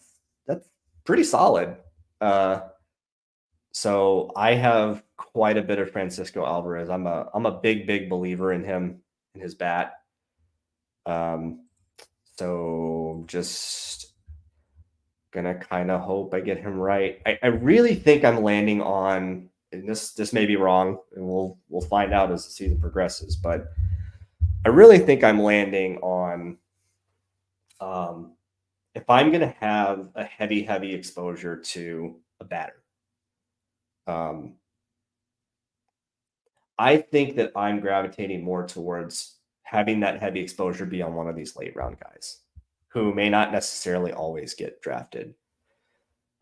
pretty solid. So I have quite a bit of Francisco Alvarez. I'm a big believer in him, in his bat. So just gonna kind of hope I get him right. I really think I'm landing on, and this may be wrong, and we'll find out as the season progresses, but I really think I'm landing on if I'm gonna have a heavy exposure to a batter. I think that I'm gravitating more towards having that heavy exposure be on one of these late round guys who may not necessarily always get drafted.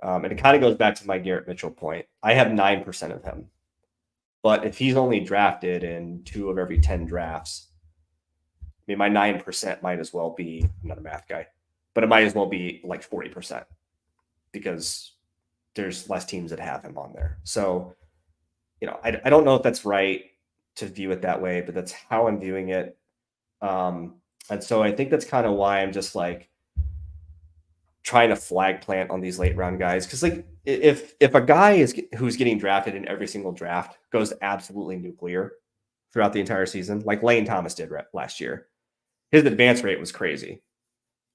And it kind of goes back to my Garrett Mitchell point. I have 9% of him. But if he's only drafted in 2 of every 10 drafts, I mean, my 9% might as well be, I'm not a math guy, but it might as well be like 40% because there's less teams that have him on there. So, I don't know if that's right to view it that way, but that's how I'm viewing it. And so I think that's kind of why I'm just like, trying to flag plant on these late round guys. Because like if a guy who's getting drafted in every single draft goes absolutely nuclear throughout the entire season, like Lane Thomas did last year, his advance rate was crazy.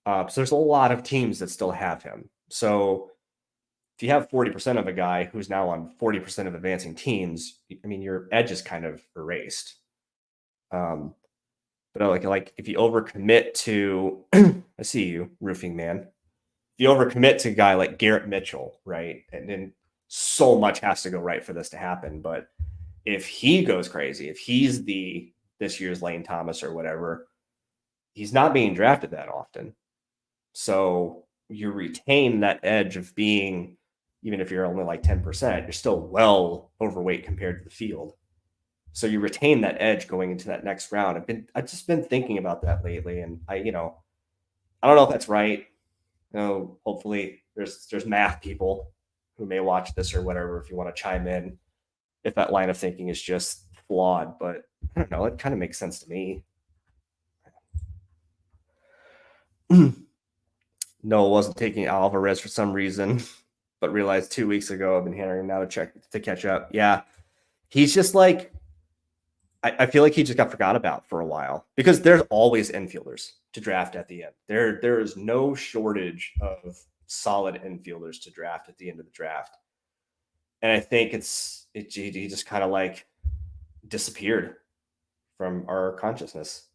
So there's a lot of teams that still have him. So if you have 40% of a guy who's now on 40% of advancing teams, I mean, your edge is kind of erased. But like if you overcommit to, I see you, roofing man. If you overcommit to a guy like Garrett Mitchell, right, and then so much has to go right for this to happen. But if he goes crazy, if he's this year's Lane Thomas or whatever, he's not being drafted that often. So you retain that edge of being, even if you're only like 10%, you're still well overweight compared to the field. So you retain that edge going into that next round. I've just been thinking about that lately, and I don't know if that's right. Hopefully there's math people who may watch this or whatever if you want to chime in if that line of thinking is just flawed, but I don't know, it kind of makes sense to me. Noah wasn't taking Alvarez for some reason, but realized 2 weeks ago I've been hammering him now to catch up. Yeah, he's just like, I feel like he just got forgot about for a while because there's always infielders to draft at the end. There is no shortage of solid infielders to draft at the end of the draft, and I think he just kind of like disappeared from our consciousness.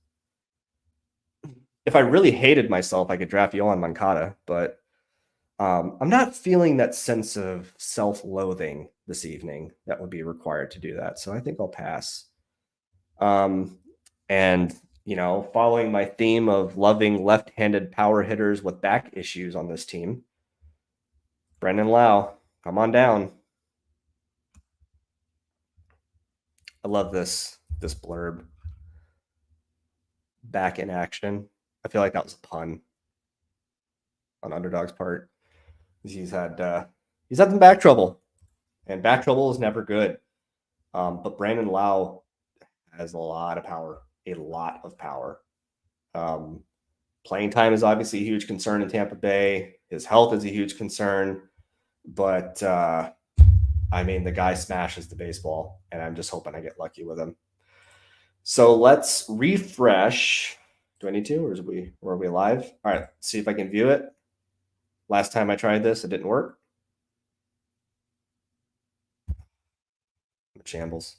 If I really hated myself, I could draft Yohan Moncada, but I'm not feeling that sense of self-loathing this evening that would be required to do that. So I think I'll pass. And following my theme of loving left-handed power hitters with back issues on this team, Brendan Lau, come on down. I love this blurb. Back in action. I feel like that was a pun on Underdog's part. He's had some back trouble, and back trouble is never good. But Brandon Lau has a lot of power. Playing time is obviously a huge concern in Tampa Bay. His health is a huge concern, but I mean, the guy smashes the baseball, and I'm just hoping I get lucky with him. So let's refresh. Do I need to, or are we live? All right, see if I can view it. Last time I tried this, it didn't work. Shambles.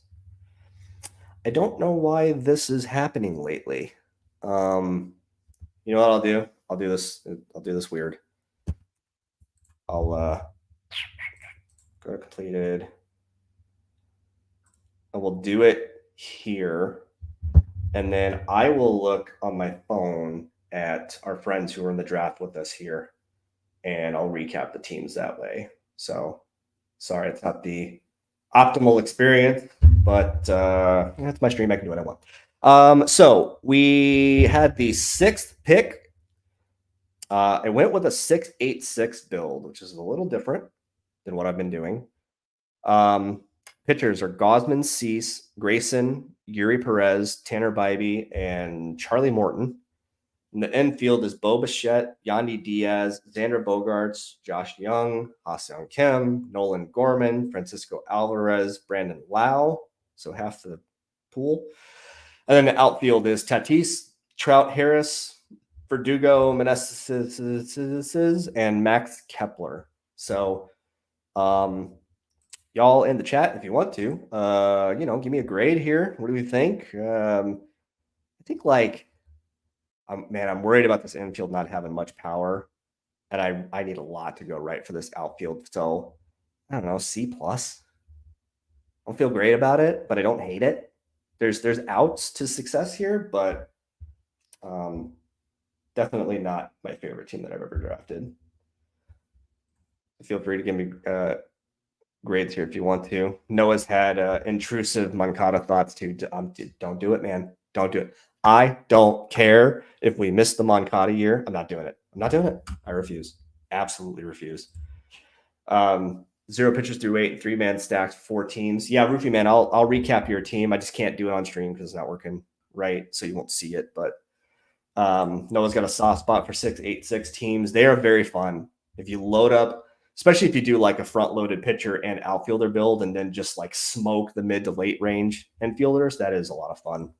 I don't know why this is happening lately. You know what I'll do? I'll do this weird. I'll go to completed. I will do it here. And then I will look on my phone at our friends who are in the draft with us here, and I'll recap the teams that way. So sorry, it's not the optimal experience, but that's my stream. I can do what I want. So we had the 6th pick. I went with a 6-8-6 build, which is a little different than what I've been doing. Pitchers are Gausman, Cease, Grayson, Yuri Perez, Tanner Bybee, and Charlie Morton. And the infield is Bo Bichette, Yandy Diaz, Xander Bogaerts, Josh Young, Ha-Seong Kim, Nolan Gorman, Francisco Alvarez, Brandon Lau, so half the pool. And then the outfield is Tatis, Trout Harris, Verdugo, Meneses, and Max Kepler. So, y'all in the chat, if you want to, give me a grade here. What do we think? I think I'm worried about this infield not having much power, and I need a lot to go right for this outfield. So I don't know, C+. I don't feel great about it, but I don't hate it. There's outs to success here, but definitely not my favorite team that I've ever drafted. Feel free to give me grades here if you want to. Noah's had intrusive Moncada thoughts too. Don't do it, man. Don't do it. I don't care if we miss the Moncada year. I'm not doing it. I refuse. Absolutely refuse. 0 pitchers through 8, 3-man stacked, 4 teams. Yeah, Roofie man, I'll recap your team. I just can't do it on stream because it's not working right, so you won't see it. But Noah's got a soft spot for 6-8-6 teams. They are very fun. If you load up, especially if you do like a front-loaded pitcher and outfielder build and then just like smoke the mid to late range infielders, that is a lot of fun.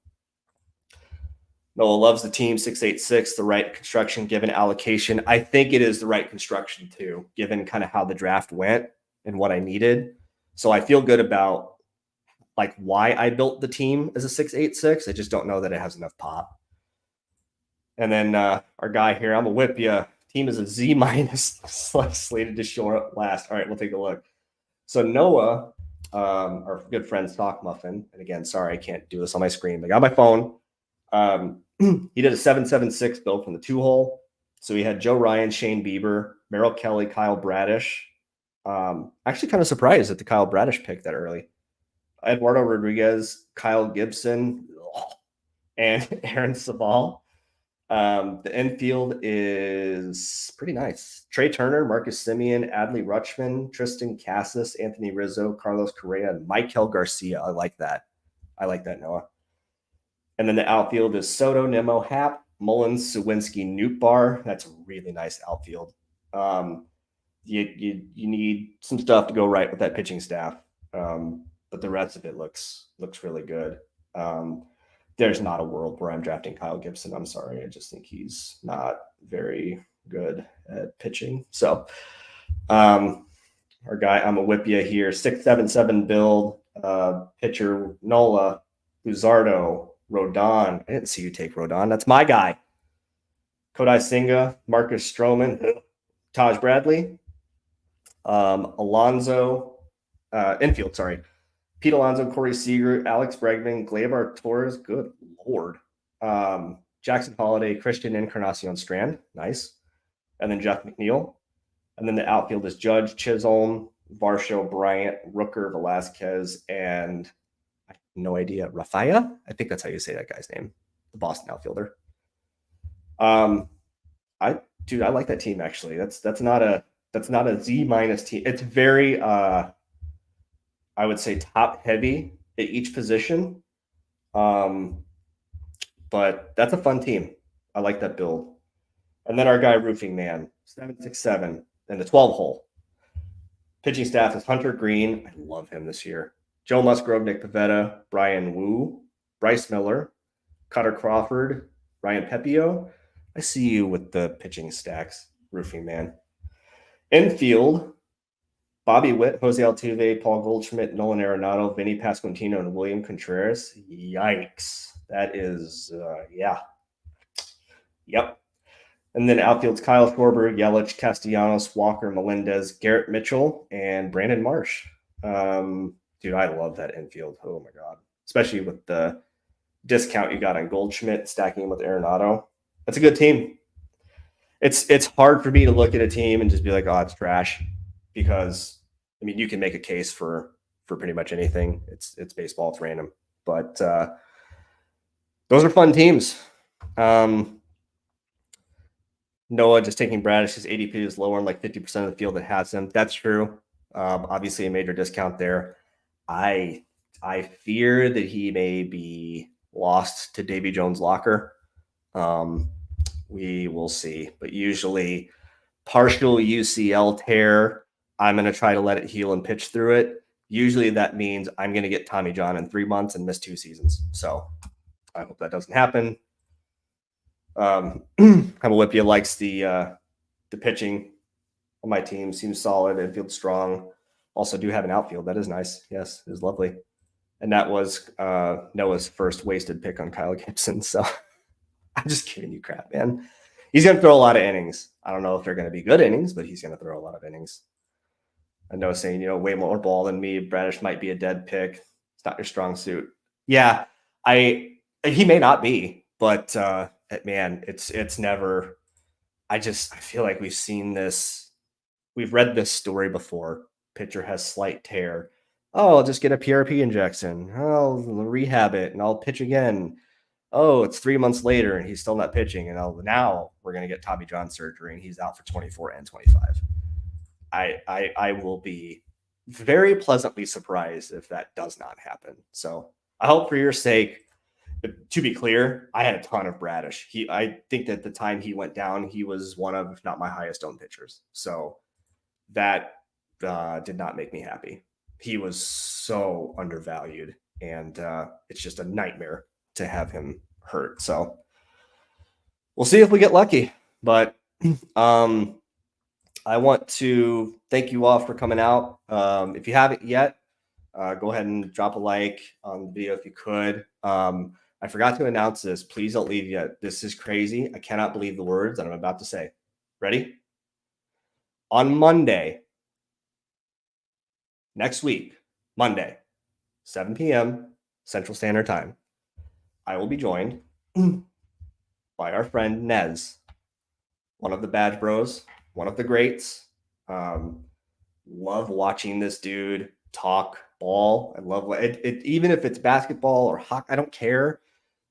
Noah loves the team 6-8-6, the right construction given allocation. I think it is the right construction too, given kind of how the draft went and what I needed. So I feel good about like why I built the team as a 6-8-6. I just don't know that it has enough pop. And then our guy here, I'm gonna whip you. Team is a Z minus, slated to show up last. All right, we'll take a look. So Noah, our good friend Stock Muffin, and again, sorry I can't do this on my screen. I got my phone. He did a 7-7-6 build from the 2-hole. So he had Joe Ryan, Shane Bieber, Merrill Kelly, Kyle Bradish. Actually, kind of surprised at the Kyle Bradish pick that early. Eduardo Rodriguez, Kyle Gibson, and Aaron Savall. The infield is pretty nice. Trey Turner, Marcus Semien, Adley Rutschman, Tristan Cassis, Anthony Rizzo, Carlos Correa, and Michael Garcia. I like that. Noah. And then the outfield is Soto, Nemo, Happ, Mullins, Sawinski, Nootbaar. That's a really nice outfield. You need some stuff to go right with that pitching staff, but the rest of it looks really good. There's not a world where I'm drafting Kyle Gibson. I'm sorry. I just think he's not very good at pitching. So our guy, I'm a whip you here, 6-7-7 build, pitcher Nola, Luzardo, Rodon. I didn't see you take Rodon. That's my guy. Kodai Senga, Marcus Stroman, Taj Bradley, Alonzo, infield, sorry. Pete Alonso, Corey Seager, Alex Bregman, Gleyber Torres, good Lord. Jackson Holiday, Christian Encarnacion Strand, nice. And then Jeff McNeil. And then the outfield is Judge, Chisholm, Varsho, Bryant, Rooker, Velasquez, and I have no idea, Rafaia? I think that's how you say that guy's name, the Boston outfielder. I like that team actually. That's not a Z minus team. It's very I would say top heavy at each position. But that's a fun team. I like that build. And then our guy Roofing Man, 7-6-7, and the 12-hole. Pitching staff is Hunter Green. I love him this year. Joe Musgrove, Nick Pivetta, Brian Wu, Bryce Miller, Cutter Crawford, Ryan Pepio. I see you with the pitching stacks, Roofing Man. Infield, Bobby Witt, Jose Altuve, Paul Goldschmidt, Nolan Arenado, Vinny Pasquantino, and William Contreras. Yikes. That is, yeah. Yep. And then outfield's Kyle Schwarber, Yelich, Castellanos, Walker, Melendez, Garrett Mitchell, and Brandon Marsh. Dude, I love that infield. Oh, my God. Especially with the discount you got on Goldschmidt, stacking him with Arenado. That's a good team. It's hard for me to look at a team and just be like, oh, it's trash. Because, I mean, you can make a case for pretty much anything. It's baseball. It's random. But those are fun teams. Noah just taking Bradish, his ADP is lower in like 50% of the field that has him. That's true. Obviously, a major discount there. I fear that he may be lost to Davy Jones' locker. We will see. But usually, partial UCL tear, I'm going to try to let it heal and pitch through it. Usually that means I'm going to get Tommy John in 3 months and miss 2 seasons. So I hope that doesn't happen. Whippy likes the pitching on my team. Seems solid. Infield strong. Also do have an outfield. That is nice. Yes, it is lovely. And that was Noah's first wasted pick on Kyle Gibson. So I'm just giving you crap, man. He's going to throw a lot of innings. I don't know if they're going to be good innings, but he's going to throw a lot of innings. I know saying, way more ball than me. Bradish might be a dead pick. It's not your strong suit. Yeah, he may not be, but man, it's never. I feel like we've seen this. We've read this story before. Pitcher has slight tear. Oh, I'll just get a PRP injection. I'll rehab it and I'll pitch again. Oh, it's 3 months later and he's still not pitching. And now we're going to get Tommy John surgery and he's out for 24 and 25. I will be very pleasantly surprised if that does not happen. So I hope for your sake To be clear, I had a ton of Bradish. I think that the time he went down, he was one of, if not my highest owned pitchers. So that did not make me happy. He was so undervalued, and it's just a nightmare to have him hurt. So we'll see if we get lucky. But I want to thank you all for coming out. If you haven't yet, go ahead and drop a like on the video if you could. I forgot to announce this. Please don't leave yet. This is crazy. I cannot believe the words that I'm about to say. Ready? On Monday, next week, Monday, 7 p.m. Central Standard Time, I will be joined by our friend Nez, one of the Badge Bros, one of the greats. Love watching this dude talk ball. I love it. Even if it's basketball or hockey, I don't care.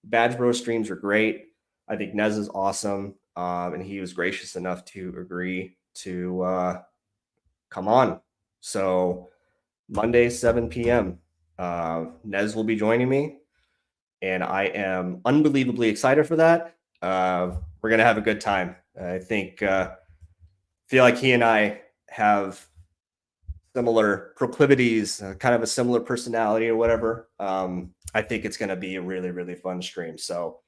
Badge Bros streams are great. I think Nez is awesome, and he was gracious enough to agree to come on. So Monday, 7 p.m. Nez will be joining me, and I am unbelievably excited for that. We're gonna have a good time. I think feel like he and I have similar proclivities, kind of a similar personality or whatever. I think it's going to be a really, really fun stream. So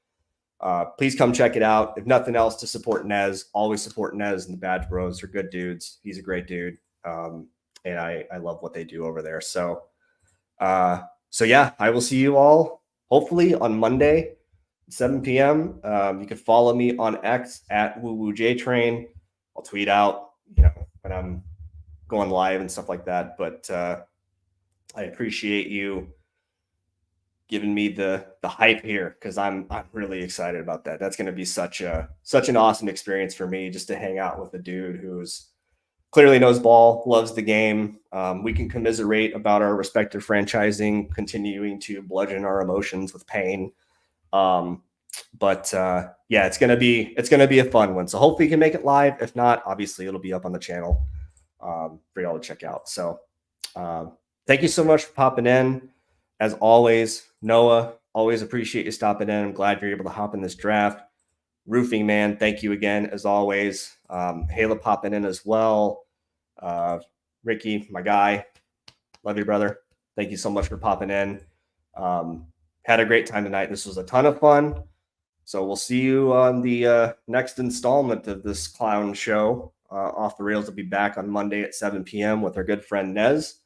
please come check it out. If nothing else, to support Nez. Always support Nez and the Badge Bros. They're good dudes. He's a great dude. And I love what they do over there. So yeah, I will see you all hopefully on Monday, 7 p.m. You can follow me on X at WooWooJTrain. I'll tweet out, when I'm going live and stuff like that. But I appreciate you giving me the hype here, because I'm really excited about that. That's going to be such an awesome experience for me, just to hang out with a dude who's clearly knows ball, loves the game. We can commiserate about our respective franchising, continuing to bludgeon our emotions with pain. But yeah, it's gonna be a fun one. So hopefully you can make it live. If not, obviously it'll be up on the channel for y'all to check out. So thank you so much for popping in. As always, Noah, always appreciate you stopping in. I'm glad you're able to hop in this draft. Roofing Man, thank you again, as always. Hala popping in as well. Ricky, my guy, love you, brother. Thank you so much for popping in. Had a great time tonight. This was a ton of fun. So we'll see you on the next installment of this clown show. Off the Rails will be back on Monday at 7 p.m. with our good friend Nez.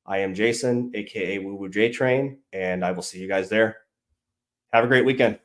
I am Jason, aka WooWooJTrain, and I will see you guys there. Have a great weekend.